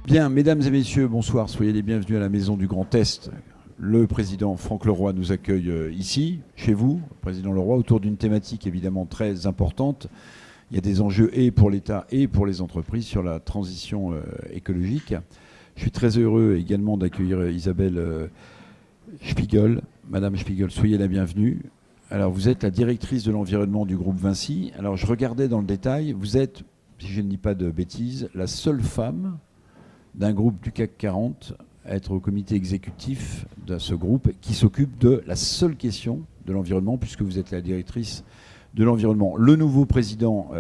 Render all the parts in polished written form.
Bien, mesdames et messieurs, bonsoir. Soyez les bienvenus à la Maison du Grand Est. Le président Franck Leroy nous accueille ici, chez vous, président Leroy, autour d'une thématique évidemment très importante. Il y a des enjeux et pour l'État et pour les entreprises sur la transition écologique. Je suis très heureux également d'accueillir Isabelle Spiegel. Madame Spiegel, soyez la bienvenue. Alors, vous êtes la directrice de l'environnement du groupe Vinci. Alors, je regardais dans le détail. Vous êtes, si je ne dis pas de bêtises, la seule femme d'un groupe du CAC 40 à être au comité exécutif de ce groupe qui s'occupe de la seule question de l'environnement, puisque vous êtes la directrice de l'environnement. Le nouveau président,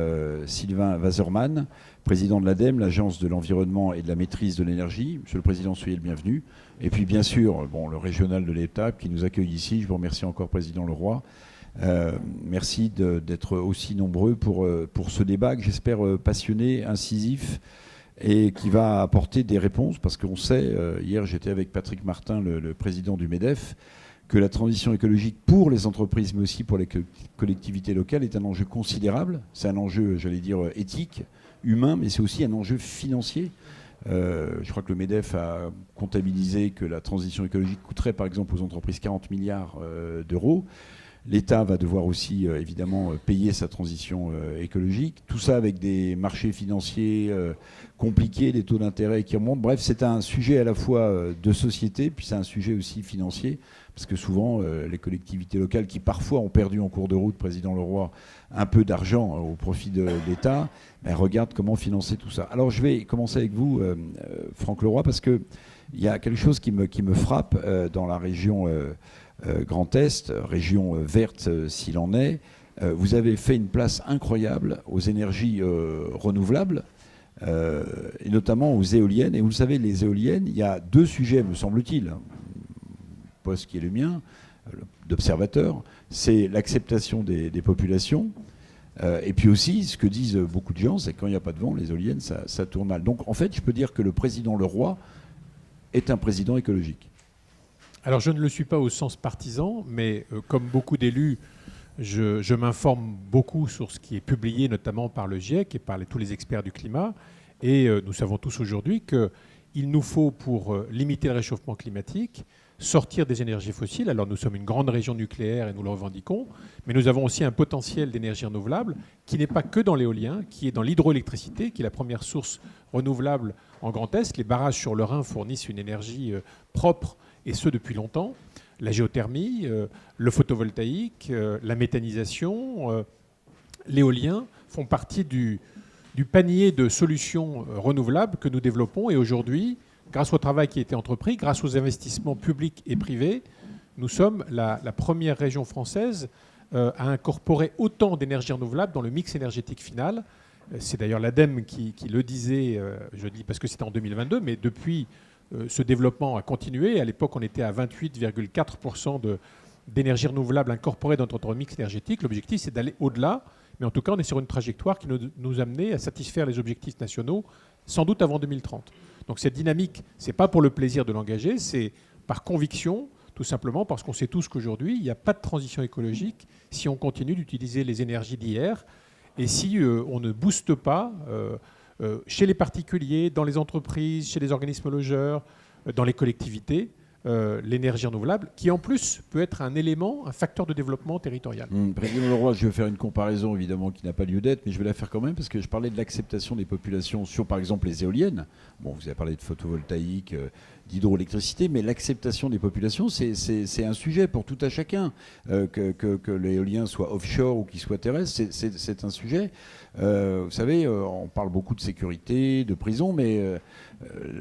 Sylvain Waserman, président de l'ADEME, l'Agence de l'environnement et de la maîtrise de l'énergie. Monsieur le Président, soyez le bienvenu. Et puis, bien sûr, le régional de l'État qui nous accueille ici. Je vous remercie encore, Président Leroy. Merci d'être aussi nombreux pour ce débat que j'espère passionné, incisif, et qui va apporter des réponses, parce qu'on sait, hier j'étais avec Patrick Martin, le président du MEDEF, que la transition écologique pour les entreprises, mais aussi pour les collectivités locales, est un enjeu considérable. C'est un enjeu, j'allais dire, éthique, humain, mais c'est aussi un enjeu financier. Je crois que le MEDEF a comptabilisé que la transition écologique coûterait, par exemple, aux entreprises 40 milliards d'euros. L'État va devoir aussi, évidemment, payer sa transition écologique. Tout ça avec des marchés financiers compliqués, des taux d'intérêt qui remontent. Bref, c'est un sujet à la fois de société, puis c'est un sujet aussi financier, parce que souvent, les collectivités locales, qui parfois ont perdu en cours de route, Président Leroy, un peu d'argent au profit de l'État, regardent comment financer tout ça. Alors, je vais commencer avec vous, Franck Leroy, parce qu'il y a quelque chose qui me frappe dans la région Grand Est, région verte s'il en est. Vous avez fait une place incroyable aux énergies renouvelables, et notamment aux éoliennes. Et vous le savez, les éoliennes, il y a deux sujets, me semble-t-il, poste qui est le mien, d'observateur, c'est l'acceptation des populations, et puis aussi, ce que disent beaucoup de gens, c'est que quand il n'y a pas de vent, les éoliennes, ça tourne mal. Donc en fait, je peux dire que le président Leroy est un président écologique. Alors je ne le suis pas au sens partisan, mais comme beaucoup d'élus, je m'informe beaucoup sur ce qui est publié, notamment par le GIEC et par tous les experts du climat. Et nous savons tous aujourd'hui qu'il nous faut, pour limiter le réchauffement climatique, sortir des énergies fossiles. Alors nous sommes une grande région nucléaire et nous le revendiquons, mais nous avons aussi un potentiel d'énergie renouvelable qui n'est pas que dans l'éolien, qui est dans l'hydroélectricité, qui est la première source renouvelable en Grand Est. Les barrages sur le Rhin fournissent une énergie propre, et ce depuis longtemps. La géothermie, le photovoltaïque, la méthanisation, l'éolien font partie du panier de solutions renouvelables que nous développons. Et aujourd'hui, grâce au travail qui a été entrepris, grâce aux investissements publics et privés, nous sommes la première région française à incorporer autant d'énergie renouvelable dans le mix énergétique final. C'est d'ailleurs l'ADEME qui le disait, je dis parce que c'était en 2022, mais depuis, ce développement a continué. À l'époque, on était à 28,4% d'énergie renouvelable incorporée dans notre mix énergétique. L'objectif, c'est d'aller au-delà. Mais en tout cas, on est sur une trajectoire qui nous amenait à satisfaire les objectifs nationaux, sans doute avant 2030. Donc cette dynamique, ce n'est pas pour le plaisir de l'engager, c'est par conviction, tout simplement parce qu'on sait tous qu'aujourd'hui, il n'y a pas de transition écologique si on continue d'utiliser les énergies d'hier et si on ne booste pas chez les particuliers, dans les entreprises, chez les organismes logeurs, dans les collectivités, l'énergie renouvelable, qui en plus peut être un élément, un facteur de développement territorial. Président Leroy, je vais faire une comparaison évidemment qui n'a pas lieu d'être, mais je vais la faire quand même parce que je parlais de l'acceptation des populations sur par exemple les éoliennes. Bon, vous avez parlé de photovoltaïque, d'hydroélectricité, mais l'acceptation des populations, c'est un sujet pour tout à chacun. Que l'éolien soit offshore ou qu'il soit terrestre, c'est un sujet. Vous savez, on parle beaucoup de sécurité, de prison, mais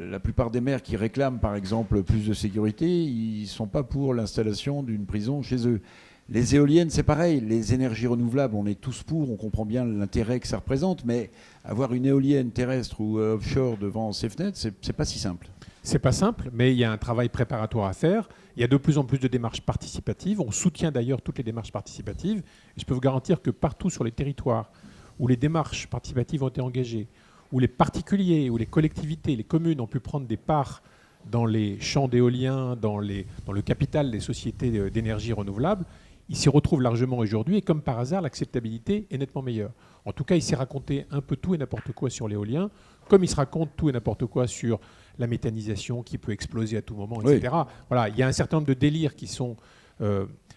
la plupart des maires qui réclament par exemple plus de sécurité, ils ne sont pas pour l'installation d'une prison chez eux. Les éoliennes, c'est pareil. Les énergies renouvelables, on est tous pour, on comprend bien l'intérêt que ça représente, mais avoir une éolienne terrestre ou offshore devant ses fenêtres, c'est pas si simple. C'est pas simple, mais il y a un travail préparatoire à faire. Il y a de plus en plus de démarches participatives. On soutient d'ailleurs toutes les démarches participatives. Et je peux vous garantir que partout sur les territoires où les démarches participatives ont été engagées, où les particuliers, où les collectivités, les communes ont pu prendre des parts dans les champs d'éolien, dans le capital des sociétés d'énergie renouvelable, il s'y retrouve largement aujourd'hui et comme par hasard, l'acceptabilité est nettement meilleure. En tout cas, il s'est raconté un peu tout et n'importe quoi sur l'éolien, comme il se raconte tout et n'importe quoi sur la méthanisation qui peut exploser à tout moment, etc. Oui. Voilà, il y a un certain nombre de délires qui sont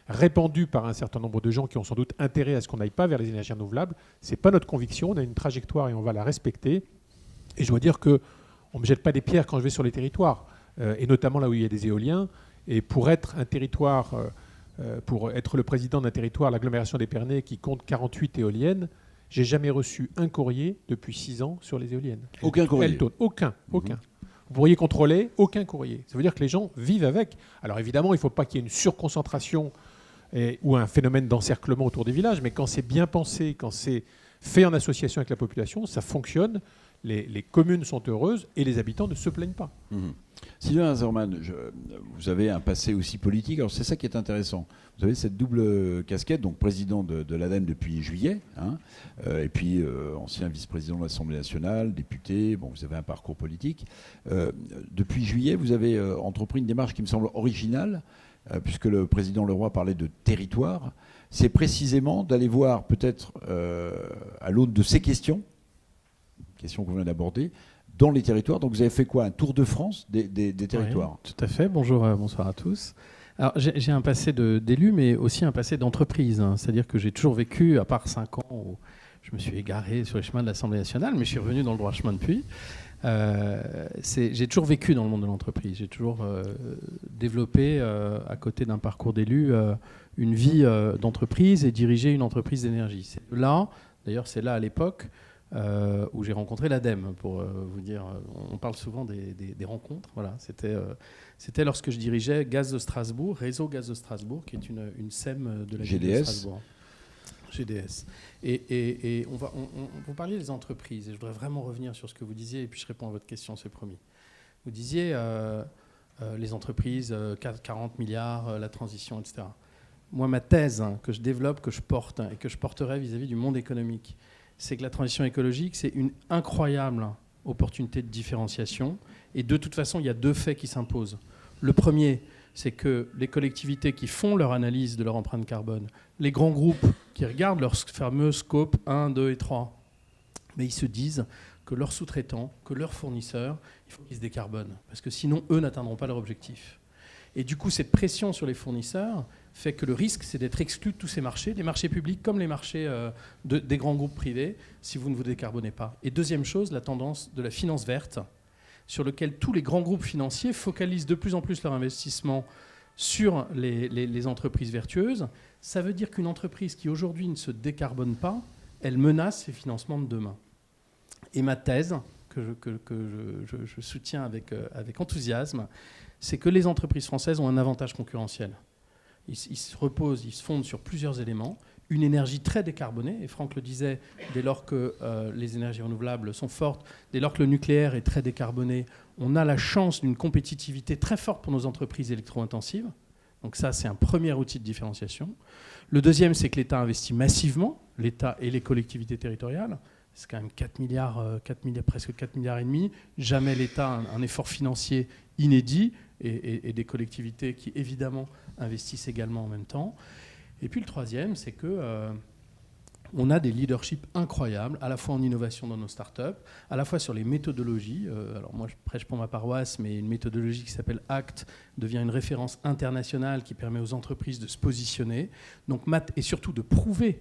répandus par un certain nombre de gens qui ont sans doute intérêt à ce qu'on n'aille pas vers les énergies renouvelables. Ce n'est pas notre conviction, on a une trajectoire et on va la respecter. Et je dois dire qu'on ne me jette pas des pierres quand je vais sur les territoires, et notamment là où il y a des éoliens. Et pour être un territoire... pour être le président d'un territoire, l'agglomération des Pernets, qui compte 48 éoliennes, j'ai jamais reçu un courrier depuis 6 ans sur les éoliennes. Aucun courrier. Aucun. Vous pourriez contrôler, aucun courrier. Ça veut dire que les gens vivent avec. Alors évidemment, il ne faut pas qu'il y ait une surconcentration ou un phénomène d'encerclement autour des villages, mais quand c'est bien pensé, quand c'est fait en association avec la population, ça fonctionne. Les communes sont heureuses et les habitants ne se plaignent pas. Sylvain Azerman, vous avez un passé aussi politique. Alors c'est ça qui est intéressant. Vous avez cette double casquette, donc président de l'ADEME depuis juillet, et puis ancien vice-président de l'Assemblée nationale, député. Bon, vous avez un parcours politique. Depuis juillet, vous avez entrepris une démarche qui me semble originale, puisque le président Leroy parlait de territoire. C'est précisément d'aller voir peut-être à l'aune de ces questions qu'on vient d'aborder, dans les territoires. Donc vous avez fait quoi? Un tour de France des territoires? Oui, tout à fait. Bonsoir à tous. Alors j'ai un passé d'élu, mais aussi un passé d'entreprise. C'est-à-dire que j'ai toujours vécu, à part 5 ans où je me suis égaré sur les chemins de l'Assemblée nationale, mais je suis revenu dans le droit chemin depuis. J'ai toujours vécu dans le monde de l'entreprise. J'ai toujours développé, à côté d'un parcours d'élu, une vie d'entreprise et dirigé une entreprise d'énergie. C'est là à l'époque, où j'ai rencontré l'ADEME, pour vous dire, on parle souvent des rencontres. Voilà, c'était lorsque je dirigeais Gaz de Strasbourg, Réseau Gaz de Strasbourg, qui est une SEM de la ville de Strasbourg. GDS. Et vous parliez des entreprises, et je voudrais vraiment revenir sur ce que vous disiez, et puis je réponds à votre question, c'est promis. Vous disiez les entreprises, 40 milliards, la transition, etc. Moi, ma thèse que je développe, que je porte, et que je porterai vis-à-vis du monde économique, c'est que la transition écologique, c'est une incroyable opportunité de différenciation. Et de toute façon, il y a 2 faits qui s'imposent. Le premier, c'est que les collectivités qui font leur analyse de leur empreinte carbone, les grands groupes qui regardent leur fameux scope 1, 2 et 3, mais ils se disent que leurs sous-traitants, que leurs fournisseurs, il faut qu'ils se décarbonent. Parce que sinon, eux n'atteindront pas leur objectif. Et du coup, cette pression sur les fournisseurs fait que le risque, c'est d'être exclu de tous ces marchés, les marchés publics comme les marchés des grands groupes privés, si vous ne vous décarbonez pas. Et deuxième chose, la tendance de la finance verte, sur lequel tous les grands groupes financiers focalisent de plus en plus leur investissement sur les entreprises vertueuses. Ça veut dire qu'une entreprise qui aujourd'hui ne se décarbone pas, elle menace ses financements de demain. Et ma thèse, que je soutiens avec enthousiasme, c'est que les entreprises françaises ont un avantage concurrentiel. Ils se reposent, ils se fondent sur plusieurs éléments. Une énergie très décarbonée, et Franck le disait, dès lors que les énergies renouvelables sont fortes, dès lors que le nucléaire est très décarboné, on a la chance d'une compétitivité très forte pour nos entreprises électro-intensives. Donc ça, c'est un premier outil de différenciation. Le deuxième, c'est que l'État investit massivement, l'État et les collectivités territoriales. C'est quand même 4 milliards, presque 4 milliards et demi. Jamais l'État un effort financier inédit et des collectivités qui, évidemment, investissent également en même temps. Et puis le troisième, c'est que on a des leaderships incroyables, à la fois en innovation dans nos startups, à la fois sur les méthodologies. Alors moi, je prêche pour ma paroisse, mais une méthodologie qui s'appelle ACT devient une référence internationale qui permet aux entreprises de se positionner. Donc, et surtout de prouver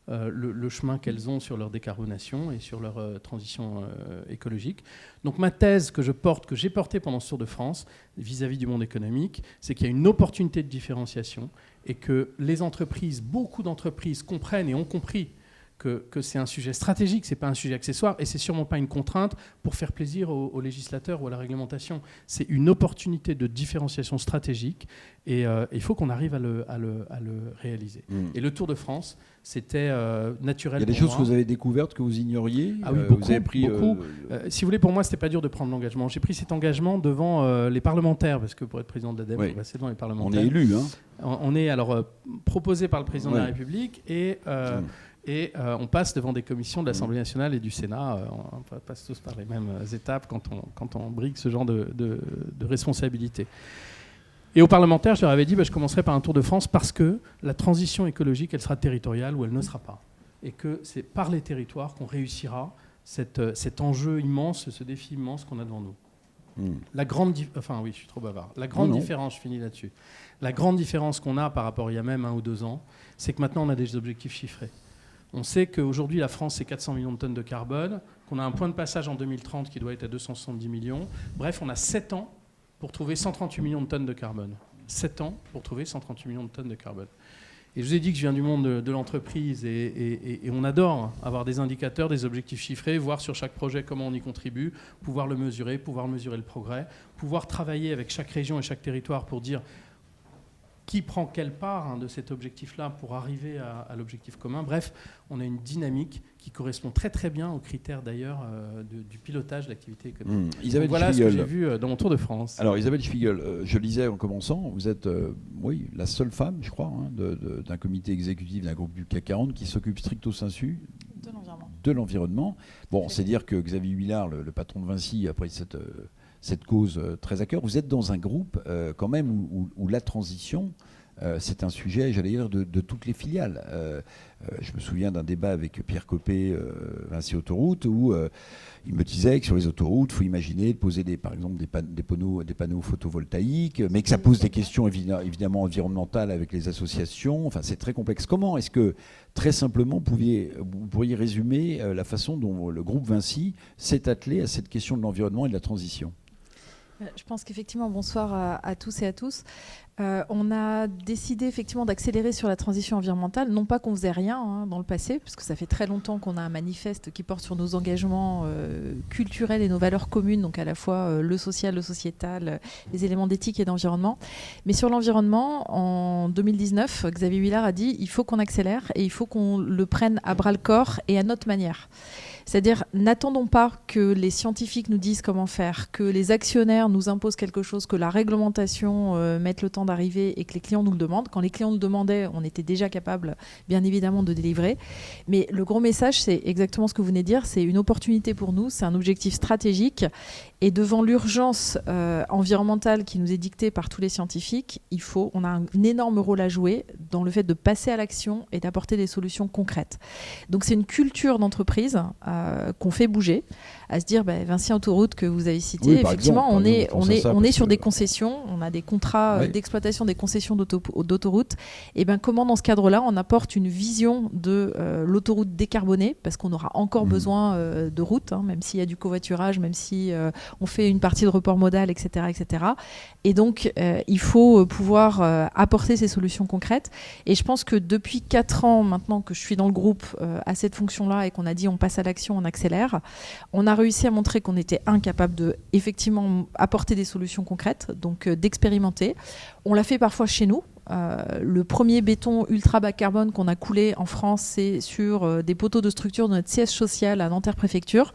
le chemin qu'elles ont sur leur décarbonation et sur leur transition écologique. Donc ma thèse que j'ai portée pendant ce Tour de France vis-à-vis du monde économique, c'est qu'il y a une opportunité de différenciation et que les entreprises, beaucoup d'entreprises comprennent et ont compris que c'est un sujet stratégique, c'est pas un sujet accessoire et c'est sûrement pas une contrainte pour faire plaisir aux législateurs ou à la réglementation. C'est une opportunité de différenciation stratégique et il faut qu'on arrive à le réaliser. Et le Tour de France, c'était naturel. Il y a des choses que vous avez découvertes que vous ignoriez. Ah oui, beaucoup. Vous avez pris, si vous voulez, pour moi, c'était pas dur de prendre l'engagement. J'ai pris cet engagement devant les parlementaires, parce que pour être président de l'ADEME, il faut passer devant les parlementaires. On est élu, hein. On est alors proposé par le président de la République et Et on passe devant des commissions de l'Assemblée nationale et du Sénat. On passe tous par les mêmes étapes quand on brigue ce genre de responsabilité. Et aux parlementaires, je leur avais dit je commencerai par un tour de France parce que la transition écologique, elle sera territoriale ou elle ne sera pas. Et que c'est par les territoires qu'on réussira cet enjeu immense, ce défi immense qu'on a devant nous. La grande je suis trop bavard. La grande différence, je finis là-dessus. La grande différence qu'on a par rapport à il y a même 1 ou 2 ans, c'est que maintenant on a des objectifs chiffrés. On sait qu'aujourd'hui la France c'est 400 millions de tonnes de carbone, qu'on a un point de passage en 2030 qui doit être à 270 millions. Bref, on a 7 ans pour trouver 138 millions de tonnes de carbone. 7 ans pour trouver 138 millions de tonnes de carbone. Et je vous ai dit que je viens du monde de l'entreprise et on adore avoir des indicateurs, des objectifs chiffrés, voir sur chaque projet comment on y contribue, pouvoir le mesurer le progrès, pouvoir travailler avec chaque région et chaque territoire pour dire qui prend quelle part de cet objectif-là pour arriver à l'objectif commun. Bref, on a une dynamique qui correspond très très bien aux critères d'ailleurs du pilotage de l'activité économique. Isabelle voilà Spiegel. ce que j'ai vu dans mon tour de France. Alors Isabelle Spiegel, je le disais en commençant, vous êtes la seule femme, je crois, d'un comité exécutif d'un groupe du CAC 40 qui s'occupe stricto sensu de l'environnement. Bon, c'est dire que Xavier Huillard, le patron de Vinci, a pris cette cause très à cœur. Vous êtes dans un groupe quand même où la transition, c'est un sujet, j'allais dire, de toutes les filiales. Je me souviens d'un débat avec Pierre Copé, Vinci Autoroute, où il me disait que sur les autoroutes, il faut imaginer de poser par exemple des panneaux photovoltaïques, mais que ça pose des questions évidemment environnementales avec les associations. Enfin, c'est très complexe. Comment est-ce que, très simplement, vous pourriez résumer la façon dont le groupe Vinci s'est attelé à cette question de l'environnement et de la transition ? Je pense qu'effectivement, bonsoir à tous et à tous. On a décidé effectivement d'accélérer sur la transition environnementale, non pas qu'on faisait rien dans le passé, puisque ça fait très longtemps qu'on a un manifeste qui porte sur nos engagements culturels et nos valeurs communes, donc à la fois le social, le sociétal, les éléments d'éthique et d'environnement. Mais sur l'environnement, en 2019, Xavier Huillard a dit il faut qu'on accélère et il faut qu'on le prenne à bras-le-corps et à notre manière. C'est-à-dire, n'attendons pas que les scientifiques nous disent comment faire, que les actionnaires nous imposent quelque chose, que la réglementation mette le temps d'arriver et que les clients nous le demandent. Quand les clients nous le demandaient, on était déjà capable, bien évidemment, de délivrer. Mais le gros message, c'est exactement ce que vous venez de dire, c'est une opportunité pour nous, c'est un objectif stratégique. Et devant l'urgence environnementale qui nous est dictée par tous les scientifiques, on a un énorme rôle à jouer dans le fait de passer à l'action et d'apporter des solutions concrètes. Donc c'est une culture d'entreprise qu'on fait bouger, à se dire Vinci Autoroute que vous avez cité, effectivement on est sur des concessions, on a des contrats d'exploitation des concessions d'autoroute, et comment dans ce cadre-là on apporte une vision de l'autoroute décarbonée, parce qu'on aura encore besoin de routes, même s'il y a du covoiturage, même si on fait une partie de report modal, etc. etc. Et donc il faut pouvoir apporter ces solutions concrètes, et je pense que depuis 4 ans maintenant que je suis dans le groupe à cette fonction-là et qu'on a dit on passe à l'action, on accélère, on a réussi à montrer qu'on était incapable de effectivement apporter des solutions concrètes, donc d'expérimenter. On l'a fait parfois chez nous. Le premier béton ultra bas carbone qu'on a coulé en France, c'est sur des poteaux de structure de notre siège social à Nanterre Préfecture.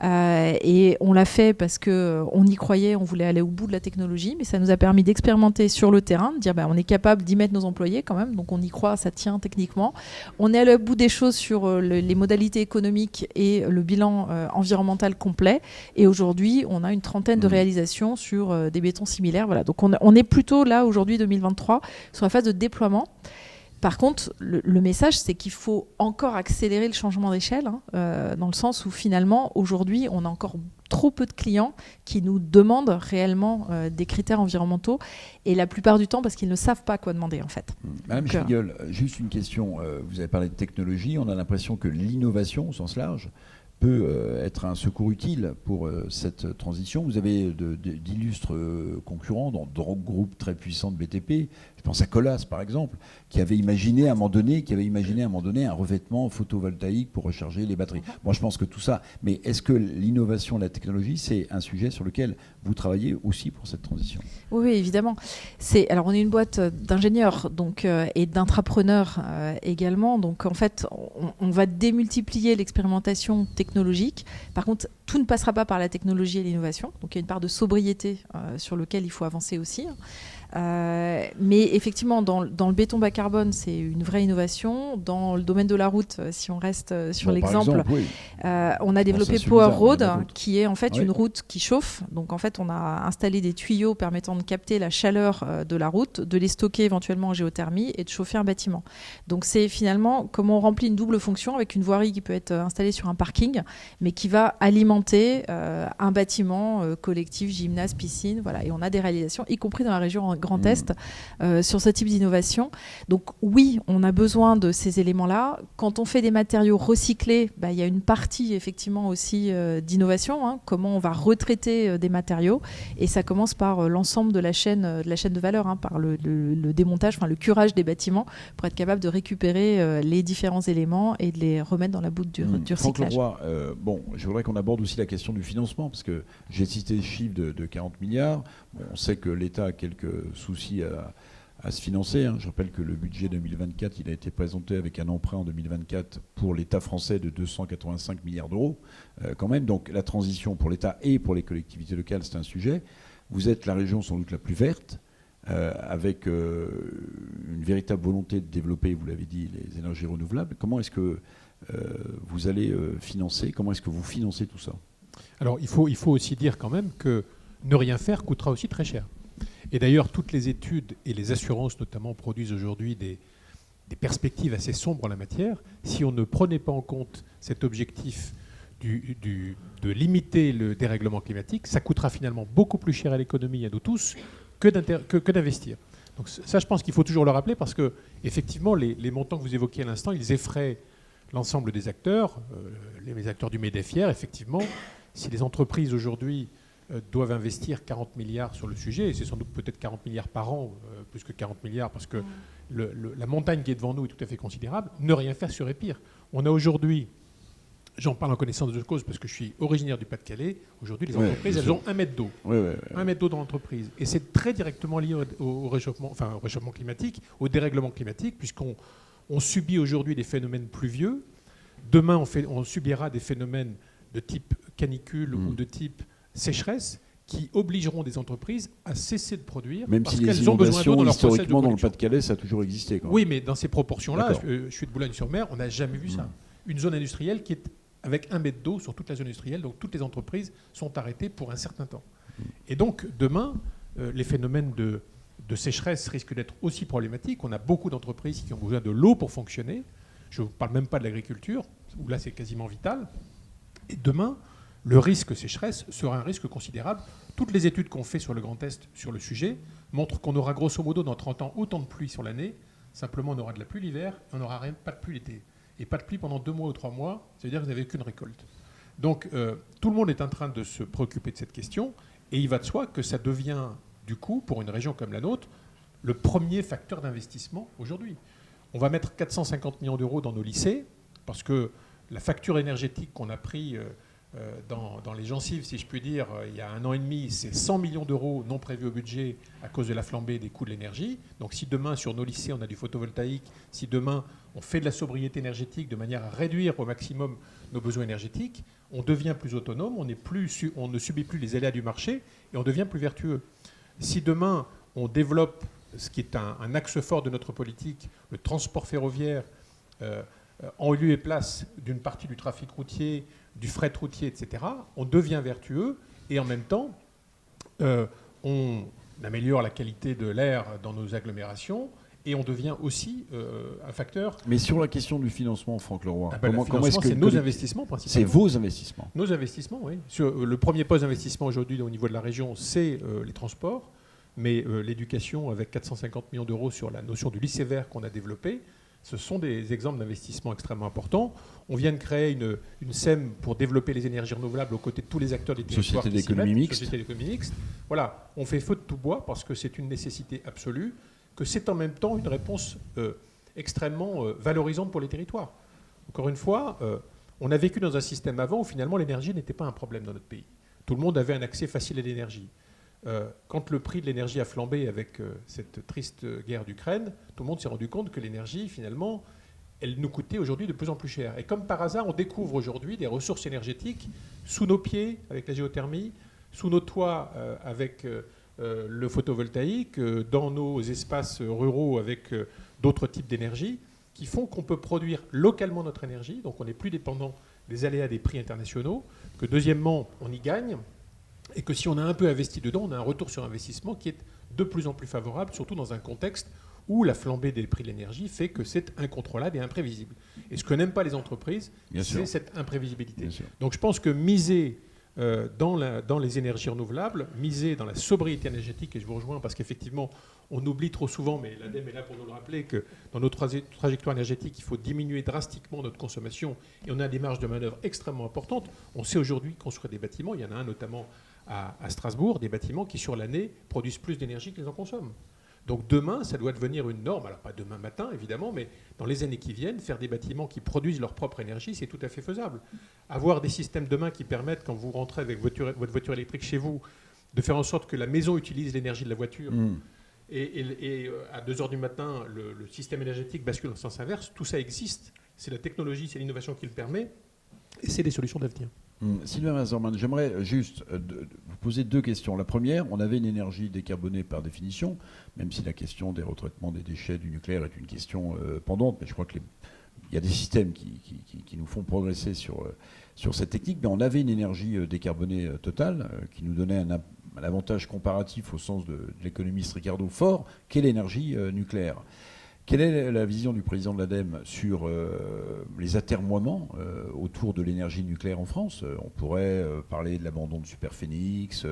Et on l'a fait parce qu'on y croyait, on voulait aller au bout de la technologie, mais ça nous a permis d'expérimenter sur le terrain, de dire on est capable d'y mettre nos employés quand même, donc on y croit, ça tient techniquement. On est allé au bout des choses sur les modalités économiques et le bilan environnemental complet, et aujourd'hui on a une trentaine de réalisations sur des bétons similaires. Voilà. Donc on est plutôt là aujourd'hui 2023 sur la phase de déploiement. Par contre, le message, c'est qu'il faut encore accélérer le changement d'échelle, dans le sens où finalement, aujourd'hui, on a encore trop peu de clients qui nous demandent réellement des critères environnementaux, et la plupart du temps parce qu'ils ne savent pas quoi demander en fait. Madame Spiegel, juste une question. Vous avez parlé de technologie, on a l'impression que l'innovation au sens large peut être un secours utile pour cette transition. Vous avez d'illustres concurrents dans de groupes très puissants de BTP. Je pense à Colas, par exemple, qui avait imaginé à un moment donné un revêtement photovoltaïque pour recharger les batteries. Moi, je pense que tout ça... Mais est-ce que l'innovation, la technologie, c'est un sujet sur lequel vous travaillez aussi pour cette transition ? Oui, évidemment. Alors, on est une boîte d'ingénieurs et d'intrapreneurs également. Donc, en fait, on va démultiplier l'expérimentation technologique. Par contre, tout ne passera pas par la technologie et l'innovation. Donc, il y a une part de sobriété sur laquelle il faut avancer aussi. Mais effectivement, dans le béton bas carbone, c'est une vraie innovation. Dans le domaine de la route, si on reste sur l'exemple, on a développé Power Road, qui est en fait une route qui chauffe. Donc en fait, on a installé des tuyaux permettant de capter la chaleur de la route, de les stocker éventuellement en géothermie et de chauffer un bâtiment. Donc c'est finalement comment on remplit une double fonction avec une voirie qui peut être installée sur un parking, mais qui va alimenter un bâtiment collectif, gymnase, piscine. Voilà. Et on a des réalisations, y compris dans la région Grand Est, sur ce type d'innovation. Donc oui, on a besoin de ces éléments-là. Quand on fait des matériaux recyclés, il y a une partie effectivement aussi d'innovation, comment on va retraiter des matériaux. Et ça commence par l'ensemble de la chaîne de valeur, par le démontage, le curage des bâtiments pour être capable de récupérer les différents éléments et de les remettre dans la boucle du recyclage. Franck Leroy, je voudrais qu'on aborde aussi la question du financement, parce que j'ai cité le chiffre de 40 milliards. On sait que l'État a quelques soucis à se financer. Je rappelle que le budget 2024, il a été présenté avec un emprunt en 2024 pour l'État français de 285 milliards d'euros quand même. Donc la transition pour l'État et pour les collectivités locales, c'est un sujet. Vous êtes la région sans doute la plus verte, avec une véritable volonté de développer, vous l'avez dit, les énergies renouvelables. Comment est-ce que vous allez financer? Comment est-ce que vous financez tout ça? Alors il faut aussi dire quand même que ne rien faire coûtera aussi très cher. Et d'ailleurs, toutes les études et les assurances notamment produisent aujourd'hui des perspectives assez sombres en la matière. Si on ne prenait pas en compte cet objectif de limiter le dérèglement climatique, ça coûtera finalement beaucoup plus cher à l'économie et à nous tous que d'investir. Donc ça, je pense qu'il faut toujours le rappeler parce que effectivement, les montants que vous évoquiez à l'instant, ils effraient l'ensemble des acteurs, les acteurs du MEDEF. Effectivement, si les entreprises aujourd'hui doivent investir 40 milliards sur le sujet, et c'est sans doute peut-être 40 milliards par an, plus que 40 milliards, parce que la montagne qui est devant nous est tout à fait considérable, ne rien faire serait pire. On a aujourd'hui, j'en parle en connaissance de cause parce que je suis originaire du Pas-de-Calais, aujourd'hui les entreprises, elles ont 1 mètre d'eau. 1 mètre d'eau dans l'entreprise. Et c'est très directement lié au réchauffement climatique, au dérèglement climatique, puisqu'on subit aujourd'hui des phénomènes pluvieux. Demain, on subira des phénomènes de type canicule ou de type sécheresse qui obligeront des entreprises à cesser de produire même parce si qu'elles ont besoin d'eau dans leur process de historiquement, dans le production. Pas-de-Calais, ça a toujours existé. Oui, mais dans ces proportions-là, je suis de Boulogne-sur-Mer, on n'a jamais vu ça. Une zone industrielle qui est avec 1 mètre d'eau sur toute la zone industrielle, donc toutes les entreprises sont arrêtées pour un certain temps. Et donc, demain, les phénomènes de sécheresse risquent d'être aussi problématiques. On a beaucoup d'entreprises qui ont besoin de l'eau pour fonctionner. Je ne parle même pas de l'agriculture, où là, c'est quasiment vital. Et demain, le risque sécheresse sera un risque considérable. Toutes les études qu'on fait sur le Grand Est sur le sujet montrent qu'on aura grosso modo dans 30 ans autant de pluie sur l'année. Simplement, on aura de la pluie l'hiver et on n'aura pas de pluie l'été. Et pas de pluie pendant 2 mois ou 3 mois, ça veut dire que vous n'avez qu'une récolte. Donc tout le monde est en train de se préoccuper de cette question et il va de soi que ça devient, du coup, pour une région comme la nôtre, le premier facteur d'investissement aujourd'hui. On va mettre 450 millions d'euros dans nos lycées parce que la facture énergétique qu'on a pris dans les gencives, si je puis dire, il y a 1 an et demi, c'est 100 millions d'euros non prévus au budget à cause de la flambée des coûts de l'énergie. Donc si demain, sur nos lycées, on a du photovoltaïque, si demain, on fait de la sobriété énergétique de manière à réduire au maximum nos besoins énergétiques, on devient plus autonome, on ne subit plus les aléas du marché et on devient plus vertueux. Si demain, on développe ce qui est un axe fort de notre politique, le transport ferroviaire, en lieu et place d'une partie du trafic routier, du fret routier, etc., on devient vertueux et en même temps, on améliore la qualité de l'air dans nos agglomérations et on devient aussi un facteur... Mais sur la question du financement, Franck Leroy, comment est-ce que... C'est nos investissements principalement. C'est vos investissements. Nos investissements, oui. Le premier poste d'investissement aujourd'hui au niveau de la région, c'est les transports, mais l'éducation avec 450 millions d'euros sur la notion du lycée vert qu'on a développé, ce sont des exemples d'investissements extrêmement importants. On vient de créer une SEM pour développer les énergies renouvelables aux côtés de tous les acteurs des territoires. Société d'économie mixte. Voilà, on fait feu de tout bois parce que c'est une nécessité absolue, que c'est en même temps une réponse extrêmement valorisante pour les territoires. Encore une fois, on a vécu dans un système avant où finalement l'énergie n'était pas un problème dans notre pays. Tout le monde avait un accès facile à l'énergie. Quand le prix de l'énergie a flambé avec cette triste guerre d'Ukraine, tout le monde s'est rendu compte que l'énergie, finalement, elle nous coûtait aujourd'hui de plus en plus cher. Et comme par hasard, on découvre aujourd'hui des ressources énergétiques sous nos pieds avec la géothermie, sous nos toits avec le photovoltaïque, dans nos espaces ruraux avec d'autres types d'énergie, qui font qu'on peut produire localement notre énergie, donc on n'est plus dépendant des aléas des prix internationaux, que deuxièmement, on y gagne, et que si on a un peu investi dedans, on a un retour sur investissement qui est de plus en plus favorable, surtout dans un contexte où la flambée des prix de l'énergie fait que c'est incontrôlable et imprévisible. Et ce que n'aiment pas les entreprises, c'est cette imprévisibilité. Donc je pense que miser dans les énergies renouvelables, miser dans la sobriété énergétique, et je vous rejoins parce qu'effectivement, on oublie trop souvent, mais l'ADEME est là pour nous le rappeler, que dans notre trajectoire énergétique, il faut diminuer drastiquement notre consommation et on a des marges de manœuvre extrêmement importantes. On sait aujourd'hui construire des bâtiments, il y en a un notamment à Strasbourg, des bâtiments qui sur l'année produisent plus d'énergie qu'ils en consomment. Donc demain, ça doit devenir une norme, alors pas demain matin évidemment, mais dans les années qui viennent, faire des bâtiments qui produisent leur propre énergie, c'est tout à fait faisable. Avoir des systèmes demain qui permettent, quand vous rentrez avec votre voiture électrique chez vous, de faire en sorte que la maison utilise l'énergie de la voiture, et à 2h du matin, le système énergétique bascule en sens inverse, tout ça existe. C'est la technologie, c'est l'innovation qui le permet, et c'est des solutions d'avenir. Sylvain Waserman, j'aimerais juste vous poser deux questions. La première, on avait une énergie décarbonée par définition, même si la question des retraitements des déchets du nucléaire est une question pendante, mais je crois qu'il y a des systèmes qui nous font progresser sur cette technique, mais on avait une énergie décarbonée totale qui nous donnait un avantage comparatif au sens de l'économiste Ricardo fort, qu'est l'énergie nucléaire. Quelle est la vision du président de l'ADEME sur les atermoiements autour de l'énergie nucléaire en France ? On pourrait parler de l'abandon de Superphénix,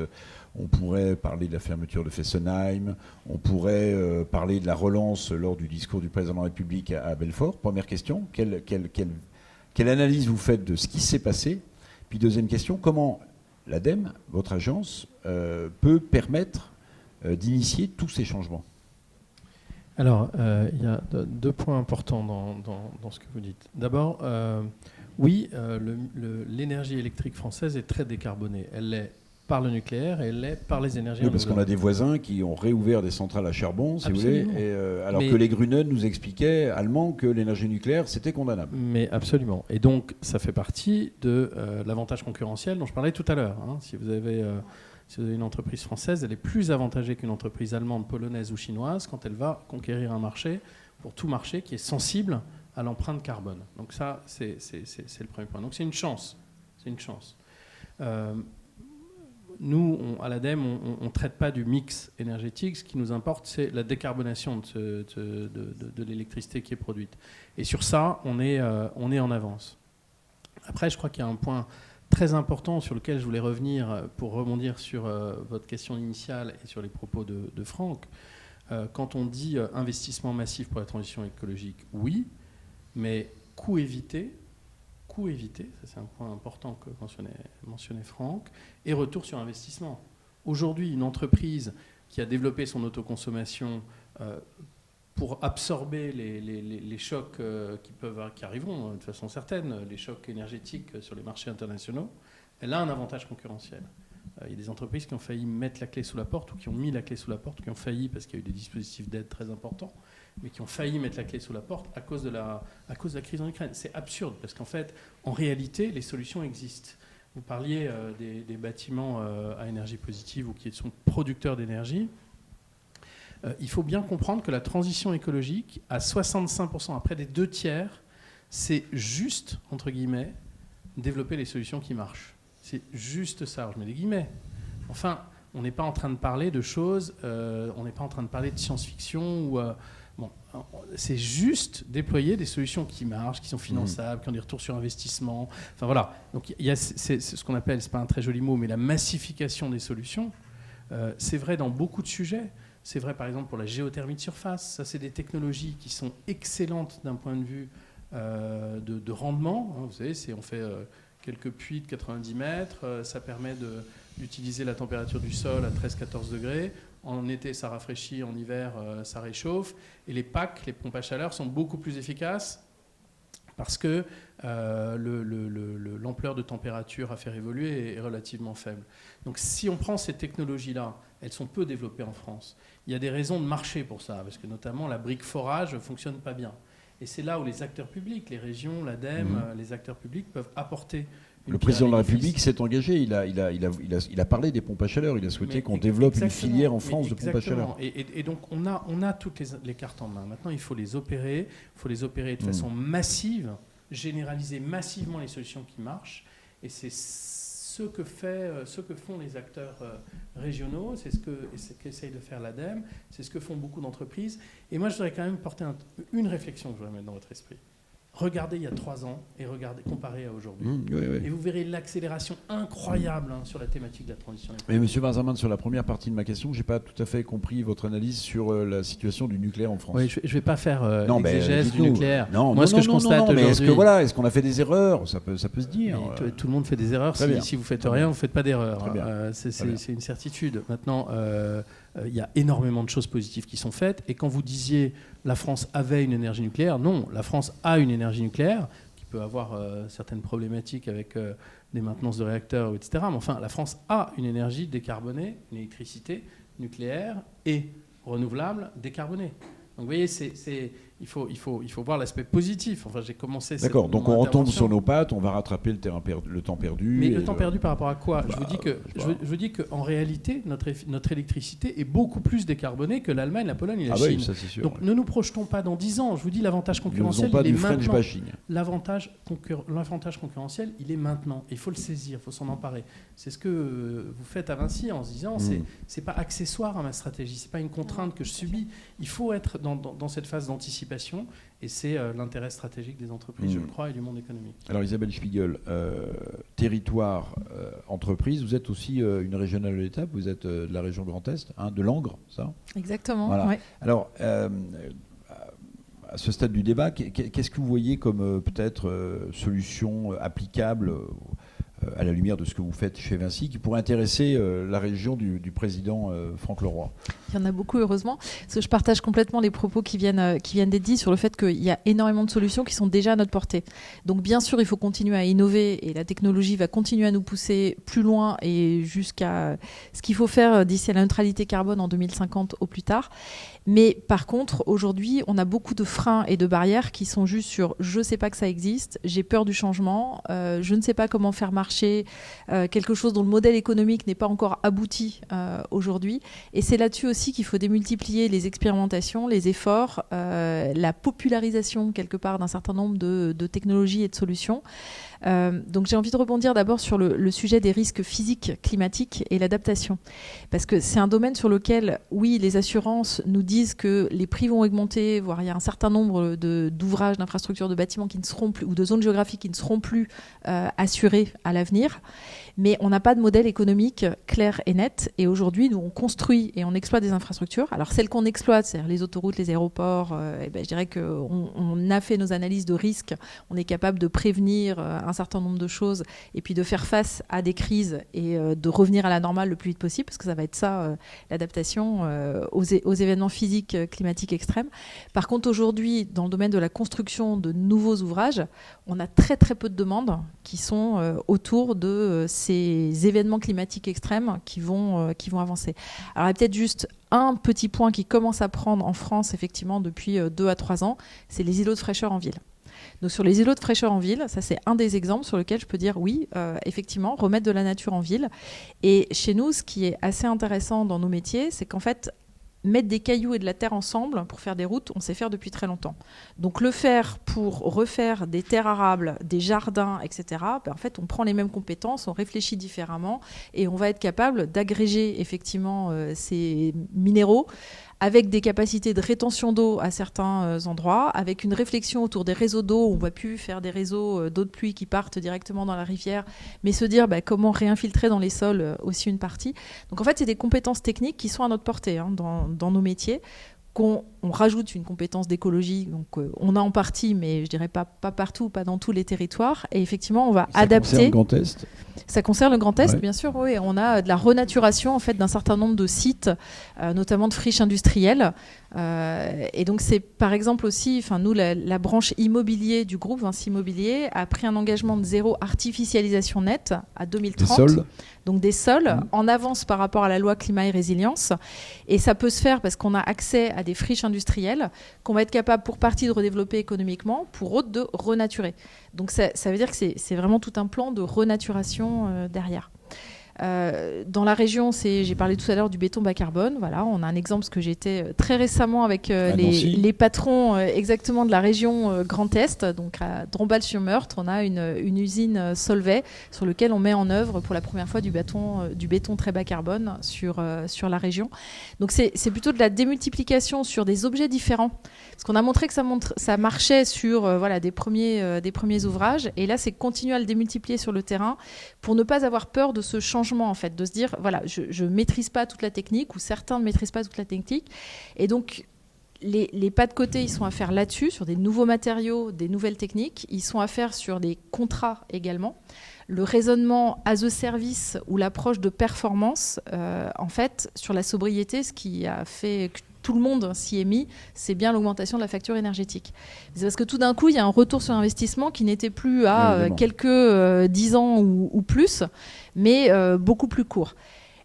on pourrait parler de la fermeture de Fessenheim, on pourrait parler de la relance lors du discours du président de la République à Belfort. Première question, quelle analyse vous faites de ce qui s'est passé ? Puis deuxième question, comment l'ADEME, votre agence, peut permettre d'initier tous ces changements ? Alors, il y a deux points importants dans ce que vous dites. D'abord, oui, l'énergie électrique française est très décarbonée. Elle l'est par le nucléaire et elle l'est par les énergies renouvelables. Parce qu'on a des voisins qui ont réouvert des centrales à charbon, si absolument. Vous voulez, alors que les Grünen nous expliquaient, allemands, que l'énergie nucléaire, c'était condamnable. Mais absolument. Et donc, ça fait partie de l'avantage concurrentiel dont je parlais tout à l'heure. Si vous avez une entreprise française, elle est plus avantagée qu'une entreprise allemande, polonaise ou chinoise quand elle va conquérir un marché, pour tout marché qui est sensible à l'empreinte carbone. Donc ça, c'est le premier point. Donc c'est une chance. C'est une chance. Nous, à l'ADEME, on ne traite pas du mix énergétique. Ce qui nous importe, c'est la décarbonation de l'électricité qui est produite. Et sur ça, on est en avance. Après, je crois qu'il y a un point très important sur lequel je voulais revenir pour rebondir sur votre question initiale et sur les propos de Franck. Quand on dit investissement massif pour la transition écologique, oui, mais coût évité, ça c'est un point important que mentionnait Franck, et retour sur investissement. Aujourd'hui, une entreprise qui a développé son autoconsommation pour absorber les chocs qui arriveront de façon certaine, les chocs énergétiques sur les marchés internationaux, elle a un avantage concurrentiel. Il y a des entreprises qui ont failli mettre la clé sous la porte ou qui ont mis la clé sous la porte, qui ont failli parce qu'il y a eu des dispositifs d'aide très importants, mais qui ont failli mettre la clé sous la porte à cause de la crise en Ukraine. C'est absurde parce qu'en fait, en réalité, les solutions existent. Vous parliez des bâtiments à énergie positive ou qui sont producteurs d'énergie. Il faut bien comprendre que la transition écologique, à 65%, à près des 2/3, c'est juste, entre guillemets, développer les solutions qui marchent. C'est juste ça, je mets des guillemets. Enfin, on n'est pas en train de parler de choses, on n'est pas en train de parler de science-fiction. C'est juste déployer des solutions qui marchent, qui sont finançables, qui ont des retours sur investissement. Enfin voilà, donc c'est ce qu'on appelle, c'est pas un très joli mot, mais la massification des solutions. C'est vrai dans beaucoup de sujets. C'est vrai, par exemple, pour la géothermie de surface. Ça, c'est des technologies qui sont excellentes d'un point de vue de rendement. Vous savez, on fait quelques puits de 90 mètres. Ça permet d'utiliser la température du sol à 13-14 degrés. En été, ça rafraîchit. En hiver, ça réchauffe. Et les PAC, les pompes à chaleur, sont beaucoup plus efficaces parce que l'ampleur de température à faire évoluer est relativement faible. Donc si on prend ces technologies-là, elles sont peu développées en France. Il y a des raisons de marché pour ça, parce que notamment la brique forage ne fonctionne pas bien. Et c'est là où les acteurs publics, les régions, l'ADEME, les acteurs publics peuvent apporter Le président de la République s'est engagé, il a parlé des pompes à chaleur, il a souhaité qu'on développe une filière en France de pompes à chaleur. Et donc on a toutes les cartes en main. Maintenant, il faut les opérer de façon massive, généraliser massivement les solutions qui marchent. Et c'est ce que font les acteurs régionaux, c'est ce qu'essaye de faire l'ADEME, c'est ce que font beaucoup d'entreprises. Et moi, je voudrais quand même porter une réflexion que je voudrais mettre dans votre esprit. Regardez il y a 3 ans et comparez à aujourd'hui. Oui. Et vous verrez l'accélération incroyable sur la thématique de la transition écologique. Mais M. Waserman, sur la première partie de ma question, je n'ai pas tout à fait compris votre analyse sur la situation du nucléaire en France. Oui, je ne vais pas faire l'exégèse du nucléaire. Moi, ce que je constate aujourd'hui... Est-ce qu'on a fait des erreurs ? Ça peut se dire. Tout le monde fait des erreurs. Si vous ne faites rien, vous ne faites pas d'erreurs. C'est une certitude. Maintenant, il y a énormément de choses positives qui sont faites. Et quand vous disiez la France avait une énergie nucléaire, non, la France a une énergie nucléaire qui peut avoir certaines problématiques avec des maintenances de réacteurs, etc. Mais enfin, la France a une énergie décarbonée, une électricité nucléaire et renouvelable décarbonée. Donc vous voyez, il faut voir l'aspect positif. Enfin, j'ai commencé. D'accord. Donc on retombe sur nos pattes, on va rattraper le temps perdu. Mais le temps perdu par rapport à quoi ? Je vous dis que en réalité, notre électricité est beaucoup plus décarbonée que l'Allemagne, la Pologne et la Chine. Oui, ça c'est sûr. Donc ne nous projetons pas dans 10 ans. Je vous dis, l'avantage concurrentiel, il est maintenant. L'avantage concurrentiel, il est maintenant. Il faut le saisir, il faut s'en emparer. C'est ce que vous faites à Vinci en se disant, c'est pas accessoire à ma stratégie, c'est pas une contrainte que je subis. Il faut être dans cette phase d'anticipation. Et c'est l'intérêt stratégique des entreprises, je le crois, et du monde économique. Alors Isabelle Spiegel, territoire, entreprise, vous êtes aussi une régionale de l'État, vous êtes de la région Grand Est, de Langres, ça ? Exactement, voilà. Ouais. Alors, à ce stade du débat, qu'est-ce que vous voyez comme peut-être solution applicable à la lumière de ce que vous faites chez Vinci, qui pourrait intéresser la région du président Franck Leroy ? Il y en a beaucoup, heureusement. Parce que je partage complètement les propos qui viennent d'être dits sur le fait qu'il y a énormément de solutions qui sont déjà à notre portée. Donc bien sûr, il faut continuer à innover et la technologie va continuer à nous pousser plus loin et jusqu'à ce qu'il faut faire d'ici à la neutralité carbone en 2050 au plus tard. Mais par contre, aujourd'hui, on a beaucoup de freins et de barrières qui sont juste sur « je ne sais pas que ça existe, j'ai peur du changement, je ne sais pas comment faire marcher quelque chose dont le modèle économique n'est pas encore abouti aujourd'hui ». Et c'est là-dessus aussi qu'il faut démultiplier les expérimentations, les efforts, la popularisation quelque part d'un certain nombre de technologies et de solutions. Donc j'ai envie de rebondir d'abord sur le sujet des risques physiques, climatiques et l'adaptation. Parce que c'est un domaine sur lequel, oui, les assurances nous disent que les prix vont augmenter, voire il y a un certain nombre d'ouvrages, d'infrastructures, de bâtiments qui ne seront plus, ou de zones géographiques qui ne seront plus assurées à l'avenir. Mais on n'a pas de modèle économique clair et net. Et aujourd'hui, nous, on construit et on exploite des infrastructures. Alors celles qu'on exploite, c'est-à-dire les autoroutes, les aéroports, je dirais qu'on a fait nos analyses de risque. On est capable de prévenir un certain nombre de choses et puis de faire face à des crises et de revenir à la normale le plus vite possible, parce que ça va être ça, l'adaptation aux événements physiques, climatiques extrêmes. Par contre, aujourd'hui, dans le domaine de la construction de nouveaux ouvrages, on a très très peu de demandes qui sont autour de ces événements climatiques extrêmes qui vont avancer. Alors il y a peut-être juste un petit point qui commence à prendre en France effectivement depuis 2 à 3 ans, c'est les îlots de fraîcheur en ville. Donc sur les îlots de fraîcheur en ville, ça c'est un des exemples sur lequel je peux dire oui, effectivement, remettre de la nature en ville. Et chez nous, ce qui est assez intéressant dans nos métiers, c'est qu'en fait, mettre des cailloux et de la terre ensemble pour faire des routes, on sait faire depuis très longtemps. Donc le faire pour refaire des terres arables, des jardins, etc., en fait, on prend les mêmes compétences, on réfléchit différemment et on va être capable d'agréger effectivement ces minéraux avec des capacités de rétention d'eau à certains endroits, avec une réflexion autour des réseaux d'eau. On ne va plus faire des réseaux d'eau de pluie qui partent directement dans la rivière, mais se dire comment réinfiltrer dans les sols aussi une partie. Donc en fait, c'est des compétences techniques qui sont à notre portée dans nos métiers. On rajoute une compétence d'écologie, donc on a en partie, mais je dirais pas partout, pas dans tous les territoires. Et effectivement, on va adapter. Ça concerne le Grand Est ? Ça concerne le Grand Est, ouais. Bien sûr. Oui, on a de la renaturation en fait d'un certain nombre de sites, notamment de friches industrielles. Et donc c'est par exemple aussi, nous la branche immobilier du groupe Vinci Immobilier a pris un engagement de 0 artificialisation nette à 2030. Des sols. Donc des sols en avance par rapport à la loi climat et résilience. Et ça peut se faire parce qu'on a accès à des friches industrielles industriels qu'on va être capable pour partie de redévelopper économiquement, pour autre de renaturer. Donc ça veut dire que c'est vraiment tout un plan de renaturation derrière. Dans la région, j'ai parlé tout à l'heure du béton bas carbone. Voilà, on a un exemple parce que j'étais très récemment avec les patrons exactement de la région Grand Est, donc à Dombasle-sur-Meurthe. On a une usine Solvay sur laquelle on met en œuvre pour la première fois du béton très bas carbone sur la région. Donc c'est plutôt de la démultiplication sur des objets différents. Parce qu'on a montré que ça marchait sur des premiers ouvrages. Et là, c'est continuer à le démultiplier sur le terrain pour ne pas avoir peur de ce changement, en fait, de se dire, voilà, je ne maîtrise pas toute la technique, ou certains ne maîtrisent pas toute la technique. Et donc, les pas de côté, ils sont à faire là-dessus, sur des nouveaux matériaux, des nouvelles techniques. Ils sont à faire sur des contrats également. Le raisonnement as a service ou l'approche de performance, en fait, sur la sobriété, ce qui a fait que tout le monde s'y est mis, c'est bien l'augmentation de la facture énergétique. C'est parce que tout d'un coup, il y a un retour sur investissement qui n'était plus à quelques 10 ans ou plus, mais beaucoup plus court.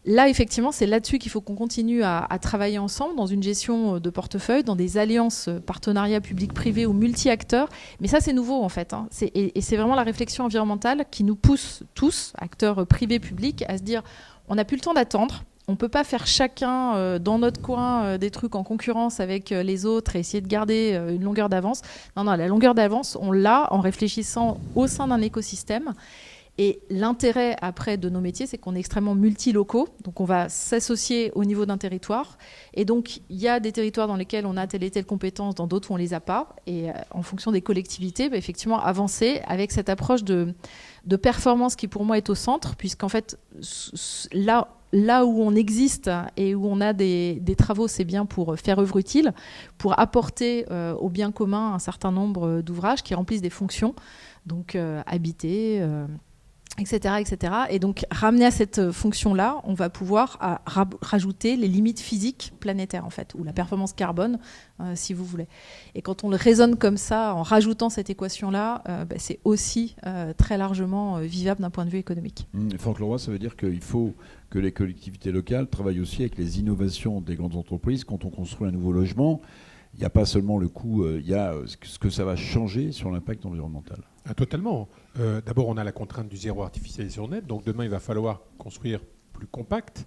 Là, effectivement, c'est là-dessus qu'il faut qu'on continue à travailler ensemble dans une gestion de portefeuille, dans des alliances, partenariats publics-privés ou multi-acteurs. Mais ça, c'est nouveau, en fait. Et c'est vraiment la réflexion environnementale qui nous pousse tous, acteurs privés-publics, à se dire, on n'a plus le temps d'attendre. On ne peut pas faire chacun dans notre coin des trucs en concurrence avec les autres et essayer de garder une longueur d'avance. Non, la longueur d'avance, on l'a en réfléchissant au sein d'un écosystème. Et l'intérêt après de nos métiers, c'est qu'on est extrêmement multilocaux. Donc on va s'associer au niveau d'un territoire. Et donc il y a des territoires dans lesquels on a telle et telle compétence, dans d'autres où on ne les a pas. Et en fonction des collectivités, effectivement, avancer avec cette approche de performance qui pour moi est au centre, puisqu'en fait, là où on existe et où on a des travaux, c'est bien pour faire œuvre utile, pour apporter au bien commun un certain nombre d'ouvrages qui remplissent des fonctions, donc habiter, etc., etc. Et donc, ramener à cette fonction-là, on va pouvoir rajouter les limites physiques planétaires, en fait, ou la performance carbone, si vous voulez. Et quand on le raisonne comme ça, en rajoutant cette équation-là, c'est aussi très largement vivable d'un point de vue économique. Franck Leroy, ça veut dire qu'il faut que les collectivités locales travaillent aussi avec les innovations des grandes entreprises. Quand on construit un nouveau logement, il n'y a pas seulement le coût, il y a ce que ça va changer sur l'impact environnemental. Ah, totalement. D'abord, on a la contrainte du zéro artificialisation net. Donc demain, il va falloir construire plus compact,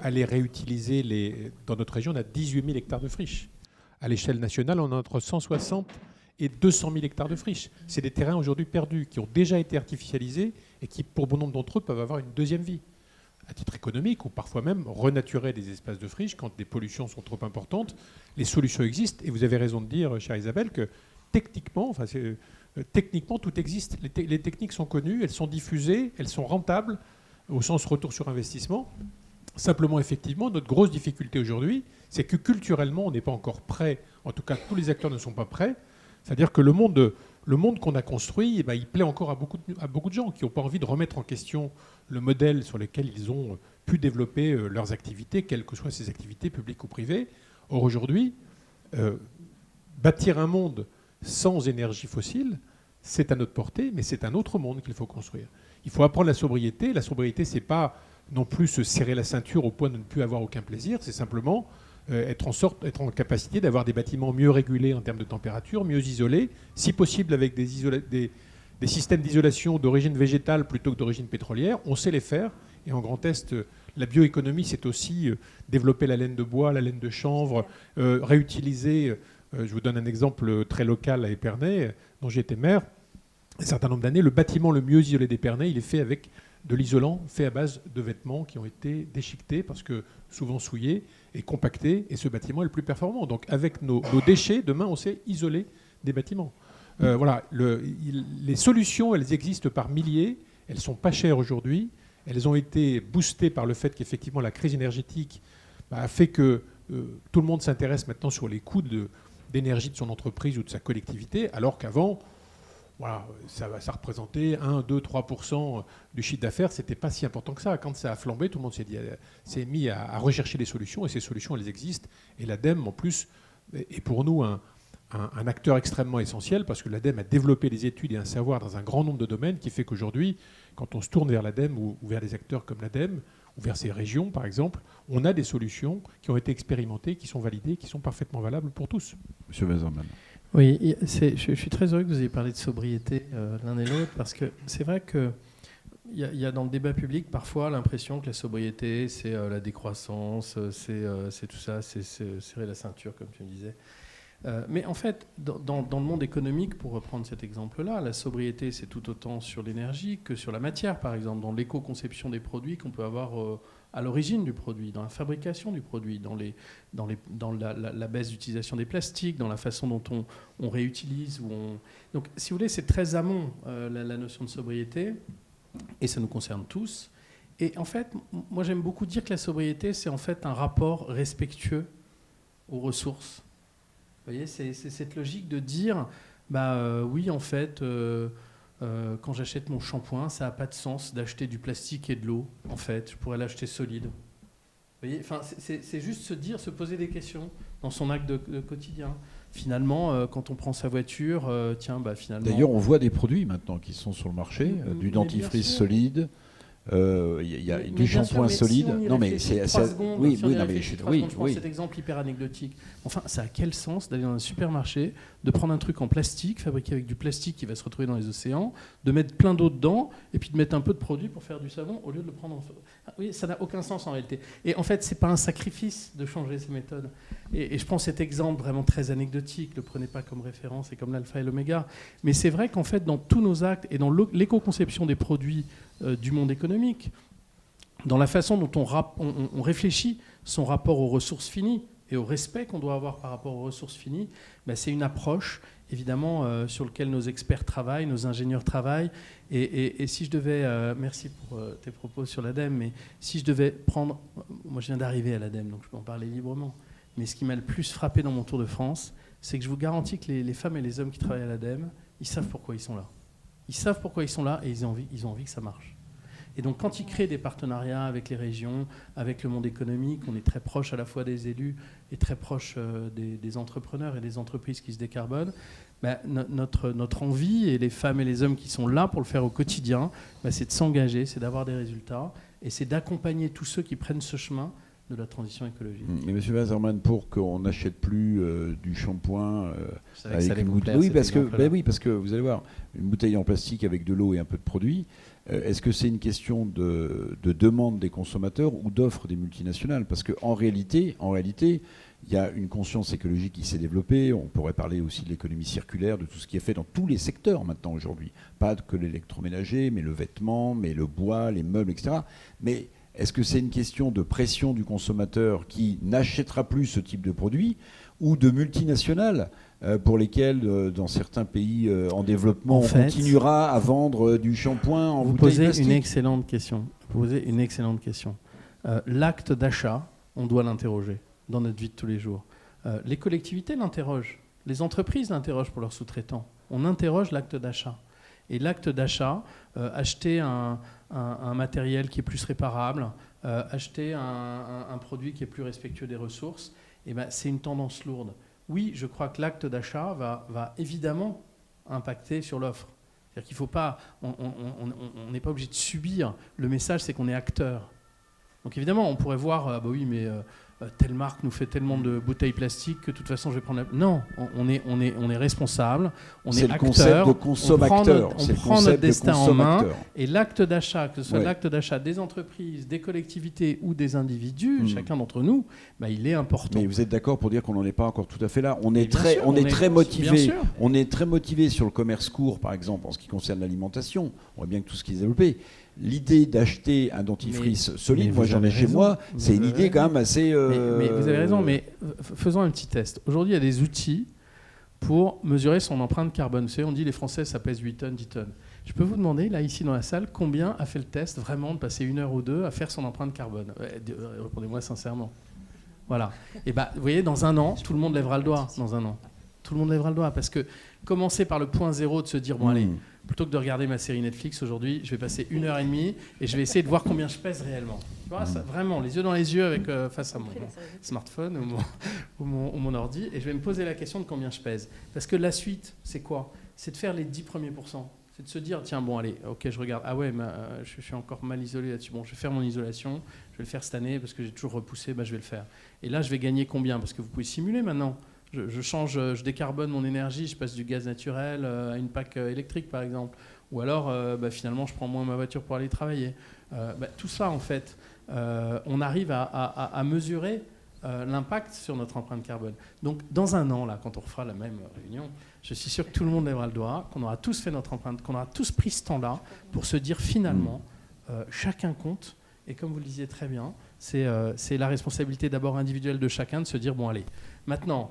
aller réutiliser dans notre région, on a 18 000 hectares de friches. À l'échelle nationale, on a entre 160 et 200 000 hectares de friches. C'est des terrains aujourd'hui perdus, qui ont déjà été artificialisés et qui, pour bon nombre d'entre eux, peuvent avoir une deuxième vie, à titre économique, ou parfois même renaturer des espaces de friches quand des pollutions sont trop importantes. Les solutions existent, et vous avez raison de dire, chère Isabelle, que techniquement, tout existe. Les techniques sont connues, elles sont diffusées, elles sont rentables, au sens retour sur investissement. Simplement, effectivement, notre grosse difficulté aujourd'hui, c'est que culturellement, on n'est pas encore prêt. En tout cas, tous les acteurs ne sont pas prêts. C'est-à-dire que le monde qu'on a construit, il plaît encore à beaucoup de gens qui n'ont pas envie de remettre en question le modèle sur lequel ils ont pu développer leurs activités, quelles que soient ces activités publiques ou privées. Or, aujourd'hui, bâtir un monde sans énergie fossile, c'est à notre portée, mais c'est un autre monde qu'il faut construire. Il faut apprendre la sobriété. La sobriété, ce n'est pas non plus se serrer la ceinture au point de ne plus avoir aucun plaisir, c'est simplement être en capacité d'avoir des bâtiments mieux régulés en termes de température, mieux isolés, si possible avec des systèmes d'isolation d'origine végétale plutôt que d'origine pétrolière. On sait les faire. Et en Grand Est, la bioéconomie, c'est aussi développer la laine de bois, la laine de chanvre, réutiliser. Je vous donne un exemple très local à Épernay, dont j'ai été maire. Un certain nombre d'années, le bâtiment le mieux isolé d'Épernay, il est fait avec de l'isolant fait à base de vêtements qui ont été déchiquetés parce que souvent souillés et compactés, et ce bâtiment est le plus performant. Donc avec nos déchets, demain, on sait isoler des bâtiments. Voilà, les solutions, elles existent par milliers, elles ne sont pas chères aujourd'hui, elles ont été boostées par le fait qu'effectivement la crise énergétique a fait que tout le monde s'intéresse maintenant sur les coûts d'énergie de son entreprise ou de sa collectivité, alors qu'avant, voilà, ça représentait 1, 2, 3% du chiffre d'affaires. Ce n'était pas si important que ça. Quand ça a flambé, tout le monde s'est mis à rechercher des solutions. Et ces solutions, elles existent. Et l'ADEME, en plus, est pour nous un acteur extrêmement essentiel parce que l'ADEME a développé des études et un savoir dans un grand nombre de domaines qui fait qu'aujourd'hui, quand on se tourne vers l'ADEME ou vers des acteurs comme l'ADEME vers ces régions, par exemple, on a des solutions qui ont été expérimentées, qui sont validées, qui sont parfaitement valables pour tous. Monsieur Wesermann. Oui, je suis très heureux que vous ayez parlé de sobriété l'un et l'autre, parce que c'est vrai qu'il y a dans le débat public parfois l'impression que la sobriété, c'est la décroissance, c'est tout ça, c'est serrer la ceinture, comme tu me disais. Mais en fait, dans le monde économique, pour reprendre cet exemple-là, la sobriété, c'est tout autant sur l'énergie que sur la matière, par exemple, dans l'éco-conception des produits qu'on peut avoir à l'origine du produit, dans la fabrication du produit, dans la baisse d'utilisation des plastiques, dans la façon dont on réutilise. Donc, si vous voulez, c'est très amont la notion de sobriété, et ça nous concerne tous. Et en fait, moi, j'aime beaucoup dire que la sobriété, c'est en fait un rapport respectueux aux ressources. Vous voyez, c'est cette logique de dire, oui, en fait, quand j'achète mon shampoing, ça n'a pas de sens d'acheter du plastique et de l'eau. En fait, je pourrais l'acheter solide. Vous voyez, enfin, c'est juste se poser des questions dans son acte de quotidien. Finalement, quand on prend sa voiture, finalement... D'ailleurs, on voit des produits maintenant qui sont sur le marché, du dentifrice solide. Il y a du shampoing solide. Non, mais c'est 3 secondes. Oui, je prends cet exemple hyper anecdotique. Enfin, ça a quel sens d'aller dans un supermarché, de prendre un truc en plastique, fabriqué avec du plastique qui va se retrouver dans les océans, de mettre plein d'eau dedans, et puis de mettre un peu de produit pour faire du savon au lieu de le prendre en... Oui, ça n'a aucun sens en réalité. Et en fait, c'est pas un sacrifice de changer ces méthodes. Et je prends cet exemple vraiment très anecdotique, ne le prenez pas comme référence, c'est comme l'alpha et l'oméga. Mais c'est vrai qu'en fait, dans tous nos actes et dans l'éco-conception des produits du monde économique, dans la façon dont on réfléchit son rapport aux ressources finies et au respect qu'on doit avoir par rapport aux ressources finies, c'est une approche évidemment sur laquelle nos experts travaillent, nos ingénieurs travaillent. Et si je devais, merci pour tes propos sur l'ADEME, mais si je devais prendre, moi je viens d'arriver à l'ADEME, donc je peux en parler librement, mais ce qui m'a le plus frappé dans mon tour de France, c'est que je vous garantis que les femmes et les hommes qui travaillent à l'ADEME, ils savent pourquoi ils sont là. Ils savent pourquoi ils sont là et ils ont envie que ça marche. Et donc quand ils créent des partenariats avec les régions, avec le monde économique, on est très proche à la fois des élus et très proche des entrepreneurs et des entreprises qui se décarbonent, notre envie, et les femmes et les hommes qui sont là pour le faire au quotidien, c'est de s'engager, c'est d'avoir des résultats et c'est d'accompagner tous ceux qui prennent ce chemin de la transition écologique. Mais M. Wesermann, pour qu'on n'achète plus du shampoing avec une bouteille, oui, parce que vous allez voir, une bouteille en plastique avec de l'eau et un peu de produit, est-ce que c'est une question de demande des consommateurs ou d'offre des multinationales? Parce qu'en réalité, il y a une conscience écologique qui s'est développée. On pourrait parler aussi de l'économie circulaire, de tout ce qui est fait dans tous les secteurs maintenant aujourd'hui. Pas que l'électroménager, mais le vêtement, mais le bois, les meubles, etc. Mais est-ce que c'est une question de pression du consommateur qui n'achètera plus ce type de produit ou de multinationales pour lesquelles, dans certains pays en développement, on continuera à vendre du shampoing en bouteille plastique? Vous posez une excellente question. L'acte d'achat, on doit l'interroger dans notre vie de tous les jours. Les collectivités l'interrogent. Les entreprises l'interrogent pour leurs sous-traitants. On interroge l'acte d'achat. Et l'acte d'achat, acheter un matériel qui est plus réparable, acheter un produit qui est plus respectueux des ressources, c'est une tendance lourde. Oui, je crois que l'acte d'achat va évidemment impacter sur l'offre. C'est-à-dire qu'il faut pas, on n'est pas obligé de subir. Le message, c'est qu'on est acteur. Donc évidemment, on pourrait voir, telle marque nous fait tellement de bouteilles plastiques que de toute façon je vais prendre... Non, on est responsable, on est acteur, concept de consommateur. On prend notre destin en main, et l'acte d'achat, que ce soit l'acte d'achat des entreprises, des collectivités ou des individus, chacun d'entre nous, il est important. Mais vous êtes d'accord pour dire qu'on n'en est pas encore tout à fait là? On est très motivé. On est très motivé sur le commerce court, par exemple, en ce qui concerne l'alimentation. On voit bien que tout ce qui est développé. L'idée d'acheter un dentifrice solide, moi j'en ai chez moi, c'est une idée quand même assez... Mais vous avez raison, mais faisons un petit test. Aujourd'hui, il y a des outils pour mesurer son empreinte carbone. Vous savez, on dit les Français, ça pèse 8 tonnes, 10 tonnes. Je peux vous demander, là, ici dans la salle, combien a fait le test vraiment de passer 1 heure ou 2 à faire son empreinte carbone? Répondez-moi sincèrement. Voilà. Et vous voyez, dans un an, tout le monde lèvera le doigt. Dans un an. Tout le monde lèvera le doigt. Parce que commencer par le point zéro de se dire, allez, plutôt que de regarder ma série Netflix aujourd'hui, je vais passer 1h30 et je vais essayer de voir combien je pèse réellement. Tu vois, ça, vraiment, les yeux dans les yeux avec, face à mon smartphone ou mon ordi, et je vais me poser la question de combien je pèse. Parce que la suite, c'est quoi? C'est de faire les 10 premiers pourcents. C'est de se dire, tiens, bon, allez, ok, je regarde. Ah ouais, je suis encore mal isolé là-dessus. Bon, je vais faire mon isolation. Je vais le faire cette année parce que j'ai toujours repoussé. Je vais le faire. Et là, je vais gagner combien? Parce que vous pouvez simuler maintenant. Je change, je décarbone mon énergie. Je passe du gaz naturel à une PAC électrique, par exemple. Ou alors, finalement, je prends moins ma voiture pour aller travailler. Tout ça, en fait, on arrive à mesurer l'impact sur notre empreinte carbone. Donc, dans un an, là, quand on refera la même réunion, je suis sûr que tout le monde lèvera le doigt, qu'on aura tous fait notre empreinte, qu'on aura tous pris ce temps-là pour se dire finalement, chacun compte. Et comme vous le disiez très bien, c'est la responsabilité d'abord individuelle de chacun de se dire, bon, allez, maintenant,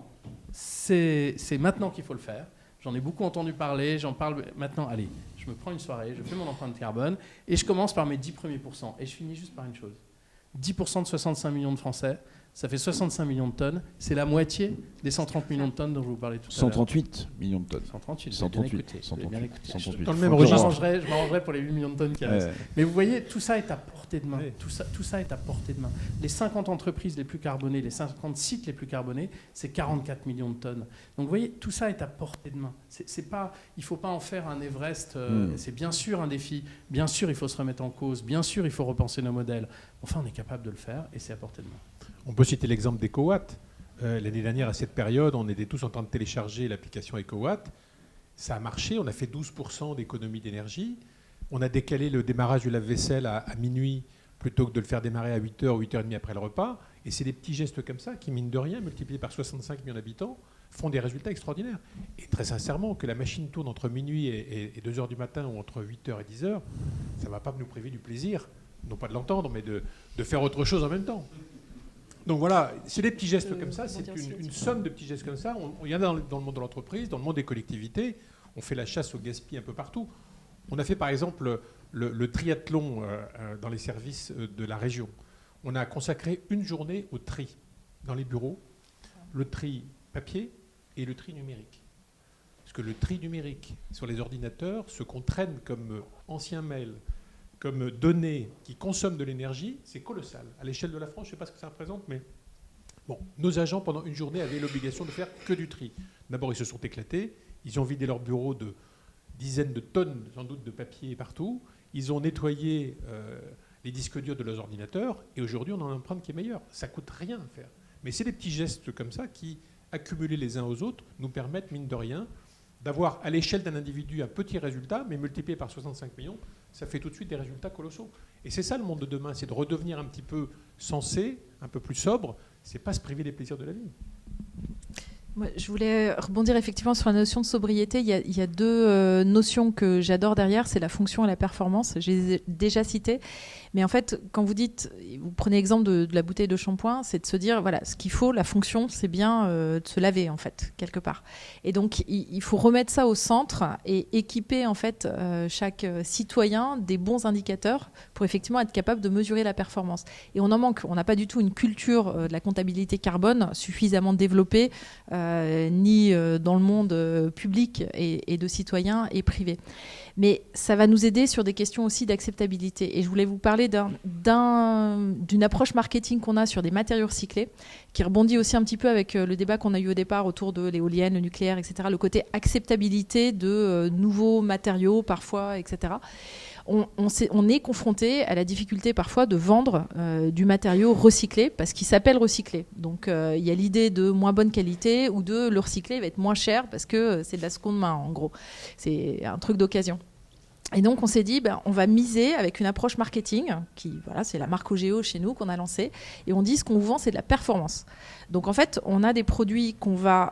c'est maintenant qu'il faut le faire. J'en ai beaucoup entendu parler, j'en parle maintenant, allez, je me prends une soirée, je fais mon empreinte carbone et je commence par mes 10 premiers pourcents. Et je finis juste par une chose. 10% de 65 millions de Français, ça fait 65 millions de tonnes. C'est la moitié des 130 millions de tonnes dont je vous parlais tout à l'heure. 138 millions de tonnes. 138, 138. Dans le même registre. Je m'arrangerai pour les 8 millions de tonnes qui restent. Mais vous voyez, tout ça est à portée de main. Oui. Tout ça est à portée de main. Les 50 entreprises les plus carbonées, les 50 sites les plus carbonés, c'est 44 millions de tonnes. Donc vous voyez, tout ça est à portée de main. Il ne faut pas en faire un Everest. C'est bien sûr un défi. Bien sûr, il faut se remettre en cause. Bien sûr, il faut repenser nos modèles. Enfin, on est capable de le faire et c'est à portée de main. On peut citer l'exemple d'EcoWatt. L'année dernière, à cette période, on était tous en train de télécharger l'application EcoWatt. Ça a marché, on a fait 12% d'économie d'énergie. On a décalé le démarrage du lave-vaisselle à minuit plutôt que de le faire démarrer à 8h ou 8h30 après le repas. Et c'est des petits gestes comme ça qui, mine de rien, multipliés par 65 millions d'habitants, font des résultats extraordinaires. Et très sincèrement, que la machine tourne entre minuit et 2h du matin ou entre 8h et 10h, ça ne va pas nous priver du plaisir, non pas de l'entendre, mais de faire autre chose en même temps. Donc voilà, c'est des petits gestes comme ça, c'est une somme de petits gestes comme ça. Il y en a dans le monde de l'entreprise, dans le monde des collectivités, on fait la chasse au gaspillage un peu partout. On a fait par exemple le triathlon dans les services de la région. On a consacré une journée au tri dans les bureaux, le tri papier et le tri numérique. Parce que le tri numérique sur les ordinateurs, ce qu'on traîne comme anciens mails, comme données qui consomment de l'énergie, c'est colossal. À l'échelle de la France, je ne sais pas ce que ça représente, mais bon, nos agents, pendant une journée, avaient l'obligation de faire que du tri. D'abord, ils se sont éclatés. Ils ont vidé leur bureau de dizaines de tonnes, sans doute, de papier partout. Ils ont nettoyé les disques durs de leurs ordinateurs. Et aujourd'hui, on a une empreinte qui est meilleure. Ça ne coûte rien à faire. Mais c'est des petits gestes comme ça qui, accumulés les uns aux autres, nous permettent, mine de rien, d'avoir à l'échelle d'un individu un petit résultat, mais multiplié par 65 millions, ça fait tout de suite des résultats colossaux. Et c'est ça le monde de demain, c'est de redevenir un petit peu sensé, un peu plus sobre, c'est pas se priver des plaisirs de la vie. Je voulais rebondir effectivement sur la notion de sobriété. Il y a deux notions que j'adore derrière, c'est la fonction et la performance. Je les ai déjà citées. Mais en fait, quand vous dites, vous prenez l'exemple de la bouteille de shampoing, c'est de se dire, voilà, ce qu'il faut, la fonction, c'est bien de se laver, en fait, quelque part. Et donc, il faut remettre ça au centre et équiper, en fait, chaque citoyen des bons indicateurs pour effectivement être capable de mesurer la performance. Et on en manque. On n'a pas du tout une culture de la comptabilité carbone suffisamment développée, ni dans le monde public et de citoyens et privés. Mais ça va nous aider sur des questions aussi d'acceptabilité. Et je voulais vous parler d'une approche marketing qu'on a sur des matériaux recyclés, qui rebondit aussi un petit peu avec le débat qu'on a eu au départ autour de l'éolienne, le nucléaire, etc. Le côté acceptabilité de nouveaux matériaux parfois, etc. On est confronté à la difficulté parfois de vendre du matériau recyclé parce qu'il s'appelle recyclé. Donc il y a l'idée de moins bonne qualité ou de le recycler va être moins cher parce que c'est de la seconde main en gros. C'est un truc d'occasion. Et donc on s'est dit, on va miser avec une approche marketing, qui voilà, c'est la marque OGEO chez nous qu'on a lancée, et on dit ce qu'on vous vend c'est de la performance. Donc en fait on a des produits qu'on va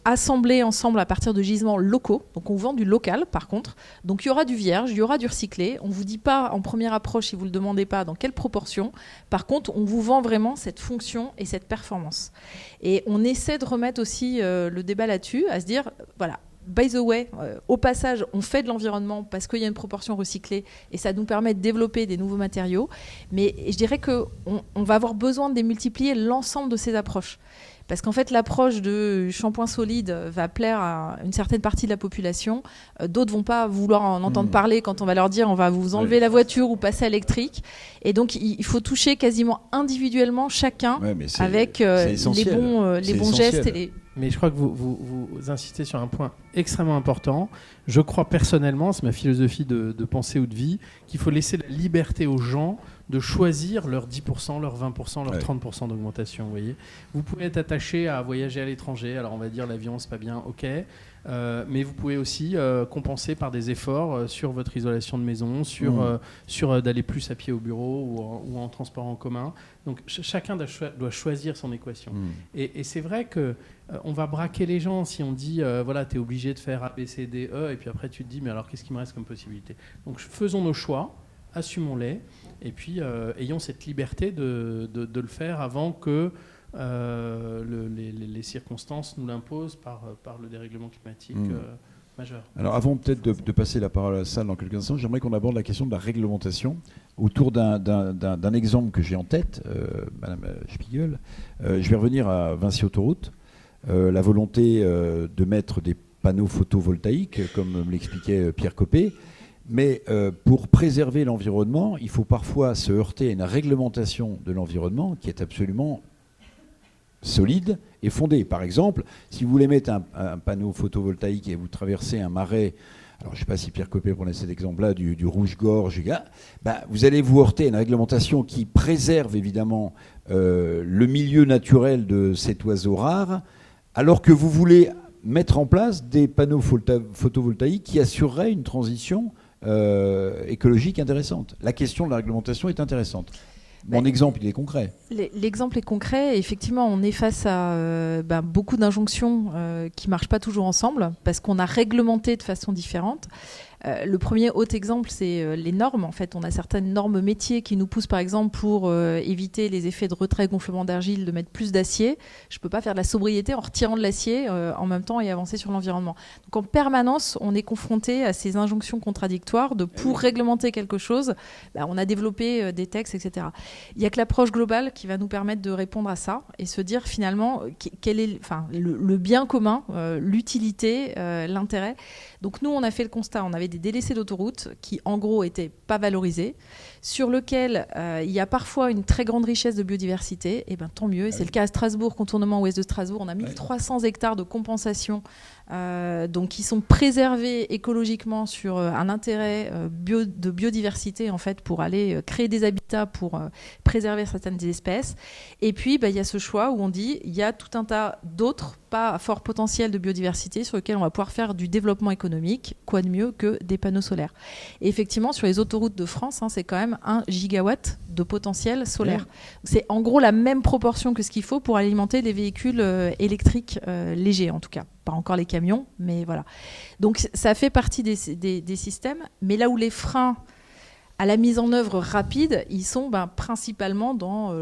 assemblés ensemble à partir de gisements locaux. Donc on vend du local par contre. Donc il y aura du vierge, il y aura du recyclé. On ne vous dit pas en première approche, si vous ne le demandez pas, dans quelle proportion. Par contre, on vous vend vraiment cette fonction et cette performance. Et on essaie de remettre aussi le débat là-dessus, à se dire, voilà, by the way, au passage, on fait de l'environnement parce qu'il y a une proportion recyclée et ça nous permet de développer des nouveaux matériaux. Mais je dirais qu'on va avoir besoin de démultiplier l'ensemble de ces approches. Parce qu'en fait, l'approche de shampoing solide va plaire à une certaine partie de la population. D'autres ne vont pas vouloir en entendre parler quand on va leur dire on va vous enlever la voiture ou passer à l'électrique. Et donc, il faut toucher quasiment individuellement chacun avec les bons gestes. Mais je crois que vous insistez sur un point extrêmement important. Je crois personnellement, c'est ma philosophie de pensée ou de vie, qu'il faut laisser la liberté aux gens de choisir leurs 10%, leurs 20%, leurs 30% d'augmentation. Vous voyez, vous pouvez être attaché à voyager à l'étranger. Alors on va dire l'avion, c'est pas bien, ok. Mais vous pouvez aussi compenser par des efforts sur votre isolation de maison, sur d'aller plus à pied au bureau ou en transport en commun. Donc chacun doit choisir son équation. Et c'est vrai que on va braquer les gens si on dit voilà, tu es obligé de faire A, B, C, D, E, et puis après tu te dis mais alors qu'est-ce qui me reste comme possibilité? Donc faisons nos choix, assumons-les, et puis ayons cette liberté de le faire avant que les circonstances nous l'imposent par le dérèglement climatique majeur. Alors avant peut-être de passer la parole à la salle dans quelques instants, j'aimerais qu'on aborde la question de la réglementation autour d'un exemple que j'ai en tête, Madame Spiegel. Je vais revenir à Vinci Autoroute. La volonté de mettre des panneaux photovoltaïques, comme me l'expliquait Pierre Coppet. Mais pour préserver l'environnement, il faut parfois se heurter à une réglementation de l'environnement qui est absolument solide et fondée. Par exemple, si vous voulez mettre un panneau photovoltaïque et vous traversez un marais, alors je ne sais pas si Pierre Coppet prenait cet exemple-là, du rouge-gorge, vous allez vous heurter à une réglementation qui préserve évidemment le milieu naturel de cet oiseau rare, alors que vous voulez mettre en place des panneaux photovoltaïques qui assureraient une transition écologique intéressante. La question de la réglementation est intéressante. Mon exemple, il est concret. L'exemple est concret. Effectivement, on est face à beaucoup d'injonctions qui ne marchent pas toujours ensemble parce qu'on a réglementé de façon différente. Le premier haut exemple, c'est les normes. En fait, on a certaines normes métiers qui nous poussent, par exemple, pour éviter les effets de retrait gonflement d'argile, de mettre plus d'acier. Je ne peux pas faire de la sobriété en retirant de l'acier en même temps et avancer sur l'environnement. Donc en permanence, on est confronté à ces injonctions contradictoires de pour réglementer quelque chose, on a développé des textes, etc. Il n'y a que l'approche globale qui va nous permettre de répondre à ça et se dire finalement quel est le bien commun, l'utilité, l'intérêt. Donc nous, on a fait le constat, on avait des délaissés d'autoroute qui, en gros, n'étaient pas valorisés, sur lequel il y a parfois une très grande richesse de biodiversité. Et tant mieux. Et c'est le cas à Strasbourg, contournement ouest de Strasbourg. On a 1300 hectares de compensation donc qui sont préservés écologiquement sur un intérêt de biodiversité en fait pour aller créer des habitats pour préserver certaines espèces. Et puis il y a ce choix où on dit il y a tout un tas d'autres pas à fort potentiel de biodiversité sur lesquels on va pouvoir faire du développement économique. Quoi de mieux que des panneaux solaires? Et effectivement sur les autoroutes de France, c'est quand même 1 gigawatt de potentiel solaire. C'est en gros la même proportion que ce qu'il faut pour alimenter les véhicules électriques légers en tout cas. Pas encore les camions, mais voilà. Donc ça fait partie des systèmes, mais là où les freins à la mise en œuvre rapide, ils sont principalement dans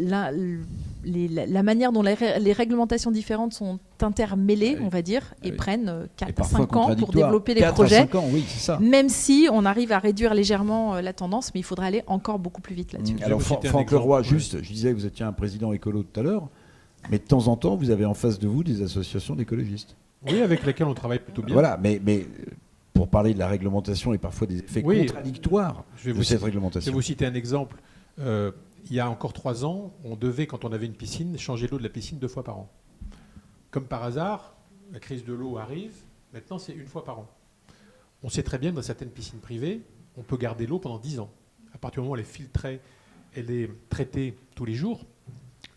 la manière dont les réglementations différentes sont intermêlées, on va dire, et prennent 4 à 5 ans pour développer les projets. 4 à 5 ans, oui, c'est ça. Même si on arrive à réduire légèrement la tendance, mais il faudrait aller encore beaucoup plus vite là-dessus. Alors Franck Leroy, juste, je disais que vous étiez un président écolo tout à l'heure, mais de temps en temps, vous avez en face de vous des associations d'écologistes. Oui, avec lesquelles on travaille plutôt bien. Voilà, mais pour parler de la réglementation et parfois des effets contradictoires de cette réglementation. Je vais vous citer un exemple. Il y a encore 3 ans, on devait, quand on avait une piscine, changer l'eau de la piscine 2 fois par an. Comme par hasard, la crise de l'eau arrive. Maintenant, c'est 1 fois par an. On sait très bien que dans certaines piscines privées, on peut garder l'eau pendant 10 ans. À partir du moment où elle est filtrée, elle est traitée tous les jours,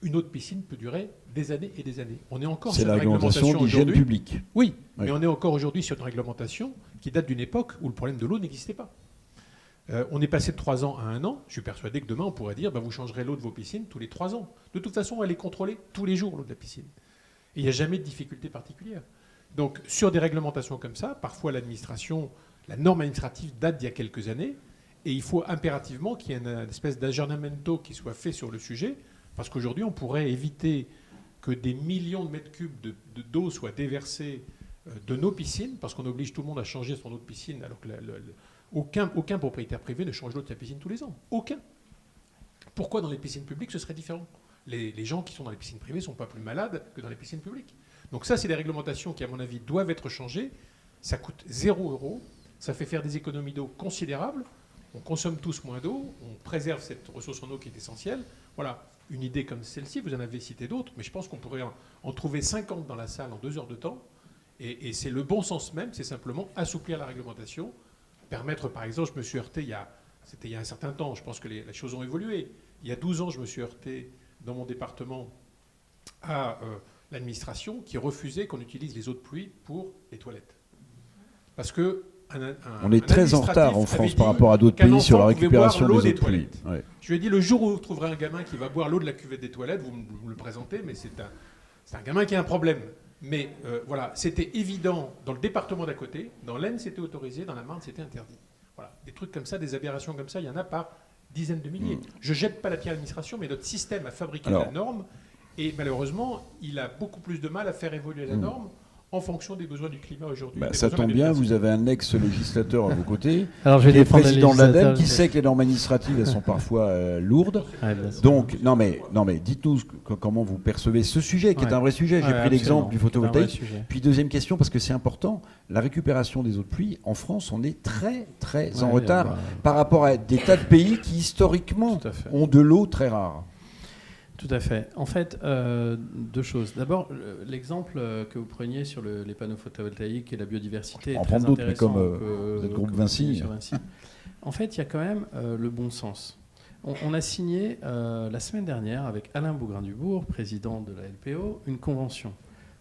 une autre piscine peut durer des années et des années. On est encore sur une réglementation d'hygiène publique. Oui, mais on est encore aujourd'hui sur une réglementation qui date d'une époque où le problème de l'eau n'existait pas. On est passé de 3 ans à 1 an. Je suis persuadé que demain, on pourrait dire vous changerez l'eau de vos piscines tous les 3 ans. De toute façon, elle est contrôlée tous les jours, l'eau de la piscine. Et il n'y a jamais de difficulté particulière. Donc, sur des réglementations comme ça, parfois l'administration, la norme administrative date d'il y a quelques années, et il faut impérativement qu'il y ait une espèce d'aggiornamento qui soit fait sur le sujet, parce qu'aujourd'hui, on pourrait éviter que des millions de mètres cubes d'eau soient déversés de nos piscines, parce qu'on oblige tout le monde à changer son eau de piscine, alors que aucun propriétaire privé ne change l'eau de sa piscine tous les ans. Aucun. Pourquoi dans les piscines publiques, ce serait différent? Les gens qui sont dans les piscines privées ne sont pas plus malades que dans les piscines publiques. Donc ça, c'est des réglementations qui, à mon avis, doivent être changées. Ça coûte 0 €. Ça fait faire des économies d'eau considérables. On consomme tous moins d'eau. On préserve cette ressource en eau qui est essentielle. Voilà. une idée comme celle-ci, vous en avez cité d'autres, mais je pense qu'on pourrait en trouver 50 dans la salle en 2 heures de temps. Et c'est le bon sens même, c'est simplement assouplir la réglementation, permettre, par exemple, je me suis heurté, c'était il y a un certain temps, je pense que les choses ont évolué. Il y a 12 ans, je me suis heurté dans mon département à l'administration qui refusait qu'on utilise les eaux de pluie pour les toilettes. Parce que on est très en retard en France par rapport à d'autres pays sur la récupération des eaux de pluie. Ouais. Je lui ai dit, le jour où vous trouverez un gamin qui va boire l'eau de la cuvette des toilettes, vous me le présentez, mais c'est un gamin qui a un problème. Mais voilà, c'était évident dans le département d'à côté, dans l'Aisne c'était autorisé, dans la Marne c'était interdit. Voilà, des trucs comme ça, des aberrations comme ça, il y en a par dizaines de milliers. Je jette pas la pierre à l'administration, mais notre système a fabriqué la norme, et malheureusement, il a beaucoup plus de mal à faire évoluer la norme en fonction des besoins du climat aujourd'hui. Ça tombe bien, vous avez un ex-législateur à vos côtés, alors, je vais qui est défendre président de l'ADEME, qui je sait que les normes administratives elles sont parfois lourdes. Ouais, Donc, non mais dites-nous comment vous percevez ce sujet, qui est un vrai sujet. J'ai pris l'exemple du photovoltaïque. Puis deuxième question, parce que c'est important, la récupération des eaux de pluie, en France, on est très très en retard par rapport à des tas de pays qui historiquement ont de l'eau très rare. Tout à fait. En fait, 2 choses. D'abord, l'exemple que vous preniez sur les panneaux photovoltaïques et la biodiversité est très intéressant. Mais comme vous êtes groupe Vinci. En fait, il y a quand même le bon sens. On a signé la semaine dernière avec Alain Bougrain-Dubourg, président de la LPO, une convention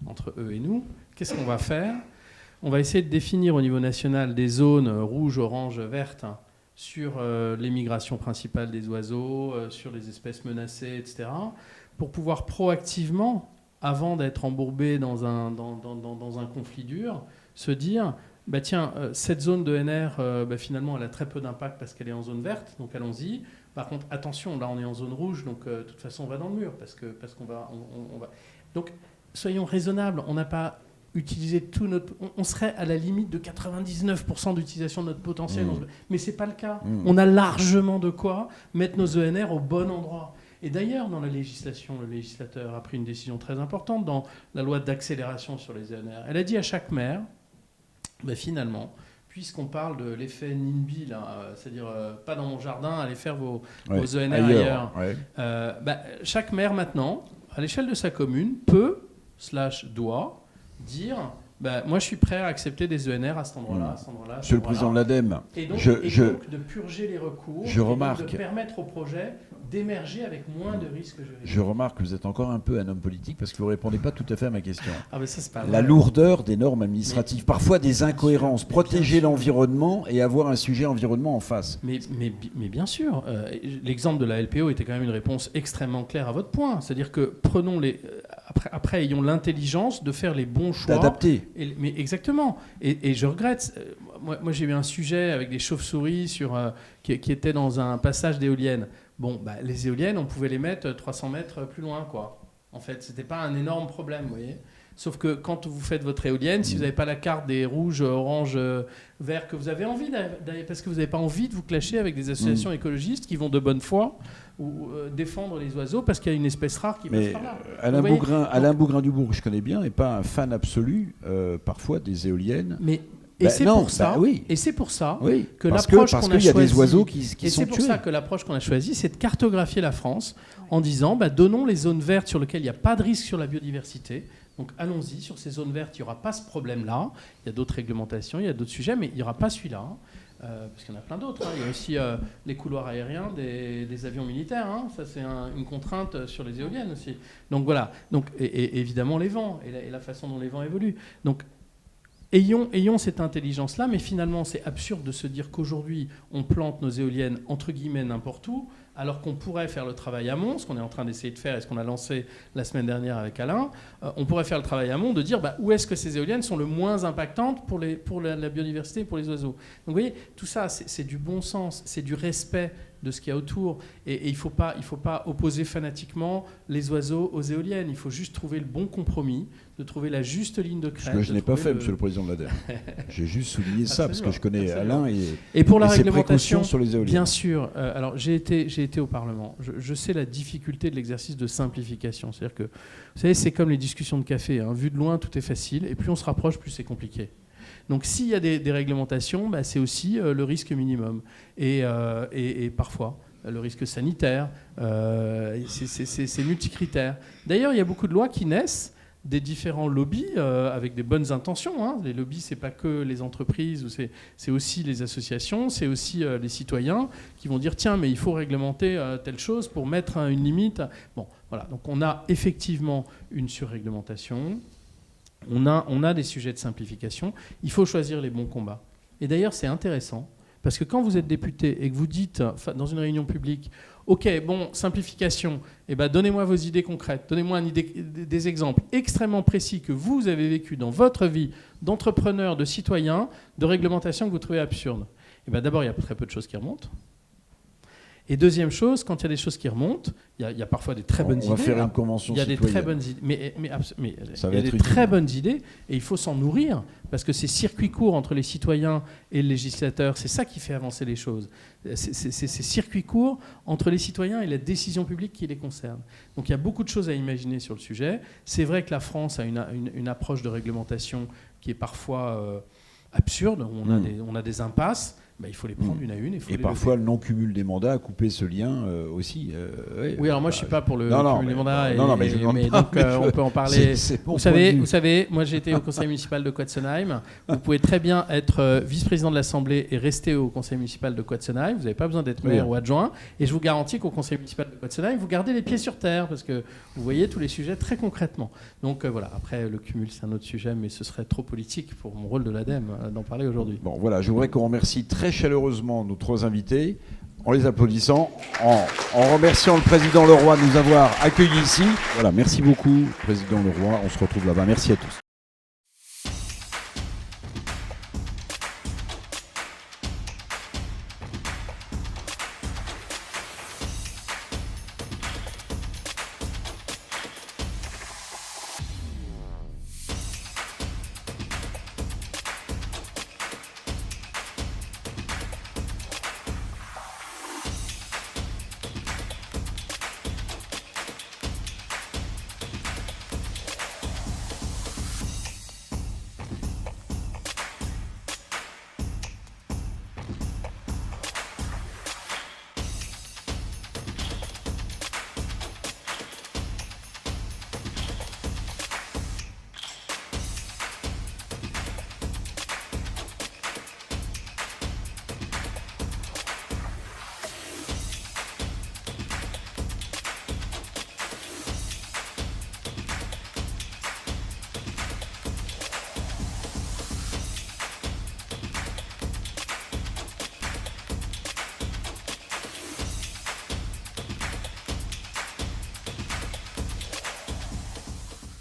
entre eux et nous. Qu'est-ce qu'on va faire ? On va essayer de définir au niveau national des zones rouges, oranges, vertes sur les migrations principales des oiseaux, sur les espèces menacées, etc., pour pouvoir proactivement, avant d'être embourbé dans un conflit dur, se dire, tiens, cette zone de NR, finalement, elle a très peu d'impact parce qu'elle est en zone verte, donc allons-y. Par contre, attention, là, on est en zone rouge, donc de toute façon, on va dans le mur, parce qu'on va... Donc, soyons raisonnables, on n'a pas... utiliser tout notre... On serait à la limite de 99% d'utilisation de notre potentiel. Mais ce n'est pas le cas. On a largement de quoi mettre nos ENR au bon endroit. Et d'ailleurs, dans la législation, le législateur a pris une décision très importante dans la loi d'accélération sur les ENR. Elle a dit à chaque maire, finalement, puisqu'on parle de l'effet NIMBY, c'est-à-dire pas dans mon jardin, allez faire vos ENR ailleurs. Chaque maire, maintenant, à l'échelle de sa commune, peut/doit dire moi je suis prêt à accepter des ENR à cet endroit-là, à cet endroit-là. Monsieur le président de l'ADEME, et donc de purger les recours, de permettre au projet d'émerger avec moins de risques juridiques. Je remarque que vous êtes encore un peu un homme politique parce que vous ne répondez pas tout à fait à ma question. Ça, c'est pas la lourdeur des normes administratives, parfois des incohérences, protéger l'environnement et avoir un sujet environnement en face. Mais bien sûr, l'exemple de la LPO était quand même une réponse extrêmement claire à votre point. C'est-à-dire que prenons après ayons l'intelligence de faire les bons choix. D'adapter. Mais exactement. Et je regrette. Moi, j'ai eu un sujet avec des chauves-souris qui étaient dans un passage d'éoliennes. Les éoliennes, on pouvait les mettre 300 mètres plus loin, quoi. En fait, c'était pas un énorme problème, vous voyez. Sauf que quand vous faites votre éolienne, si vous n'avez pas la carte des rouges, oranges, verts que vous avez envie d'aller, parce que vous n'avez pas envie de vous clasher avec des associations écologistes qui vont de bonne foi ou défendre les oiseaux parce qu'il y a une espèce rare qui passera là. Alain Bougrain-Dubourg, je connais bien, n'est pas un fan absolu, parfois, des éoliennes. Et c'est pour ça que l'approche qu'on a choisie, qu'il y a des oiseaux qui sont tués. C'est pour ça que l'approche qu'on a choisie, c'est de cartographier la France en disant donnons les zones vertes sur lesquelles il n'y a pas de risque sur la biodiversité. Donc allons-y, sur ces zones vertes, il n'y aura pas ce problème-là. Il y a d'autres réglementations, il y a d'autres sujets, mais il n'y aura pas celui-là. Parce qu'il y en a plein d'autres. Il y a aussi les couloirs aériens des avions militaires. Ça, c'est une contrainte sur les éoliennes aussi. Donc voilà. Et évidemment, les vents et la façon dont les vents évoluent. Donc, ayons cette intelligence-là, mais finalement, c'est absurde de se dire qu'aujourd'hui, on plante nos éoliennes, entre guillemets, n'importe où, alors qu'on pourrait faire le travail amont, ce qu'on est en train d'essayer de faire et ce qu'on a lancé la semaine dernière avec Alain. On pourrait faire le travail amont de dire où est-ce que ces éoliennes sont le moins impactantes pour la biodiversité et pour les oiseaux. Donc vous voyez, tout ça, c'est du bon sens, c'est du respect de ce qu'il y a autour. Et il ne faut pas opposer fanatiquement les oiseaux aux éoliennes. Il faut juste trouver le bon compromis, de trouver la juste ligne de crête. Ce que je n'ai pas fait, monsieur le président de l'ADEME. J'ai juste souligné ça, parce que je connais Alain et pour la ses réglementation sur les éoliennes. Bien sûr. Alors, j'ai été au Parlement. Je sais la difficulté de l'exercice de simplification. C'est-à-dire que, vous savez, c'est comme les discussions de café. Vu de loin, tout est facile. Et plus on se rapproche, plus c'est compliqué. Donc s'il y a des réglementations, c'est aussi le risque minimum. Et parfois, le risque sanitaire, c'est multicritères. D'ailleurs, il y a beaucoup de lois qui naissent des différents lobbies avec des bonnes intentions. Hein. Les lobbies, c'est pas que les entreprises, c'est aussi les associations, c'est aussi les citoyens qui vont dire tiens, mais il faut réglementer telle chose pour mettre une limite. Bon, voilà. Donc on a effectivement une surréglementation. On a des sujets de simplification. Il faut choisir les bons combats. Et d'ailleurs, c'est intéressant parce que quand vous êtes député et que vous dites dans une réunion publique OK, bon, simplification, eh ben, donnez-moi vos idées concrètes, donnez-moi des exemples extrêmement précis que vous avez vécu dans votre vie d'entrepreneur, de citoyen, de réglementation que vous trouvez absurde. Eh ben, d'abord, il y a très peu de choses qui remontent. Et deuxième chose, quand il y a des choses qui remontent, il y a parfois des très bonnes idées. On va faire une convention Il y a citoyenne. des très bonnes idées, mais il y a des utile. très bonnes idées et il faut s'en nourrir parce que ces circuits courts entre les citoyens et le législateur, c'est ça qui fait avancer les choses. C'est ces circuits courts entre les citoyens et la décision publique qui les concerne. Donc il y a beaucoup de choses à imaginer sur le sujet. C'est vrai que la France a une approche de réglementation qui est parfois absurde. On a des impasses. Ben, il faut les prendre une à une. Et parfois, le non-cumul des mandats a coupé ce lien aussi. Oui, alors moi, je ne suis pas pour le cumul des mandats. On peut en parler. Vous savez, moi, j'ai été au conseil municipal de Quatsenheim. Vous pouvez très bien être vice-président de l'Assemblée et rester au conseil municipal de Quatsenheim. Vous n'avez pas besoin d'être maire ou adjoint. Et je vous garantis qu'au conseil municipal de Quatsenheim, vous gardez les pieds sur terre parce que vous voyez tous les sujets très concrètement. Donc voilà, après, le cumul, c'est un autre sujet, mais ce serait trop politique pour mon rôle de l'ADEME d'en parler aujourd'hui. Bon, voilà, je voudrais qu'on remercie très chaleureusement nos trois invités, en les applaudissant, en remerciant le président Leroy de nous avoir accueillis ici. Voilà, merci beaucoup, président Leroy. On se retrouve là-bas. Merci à tous.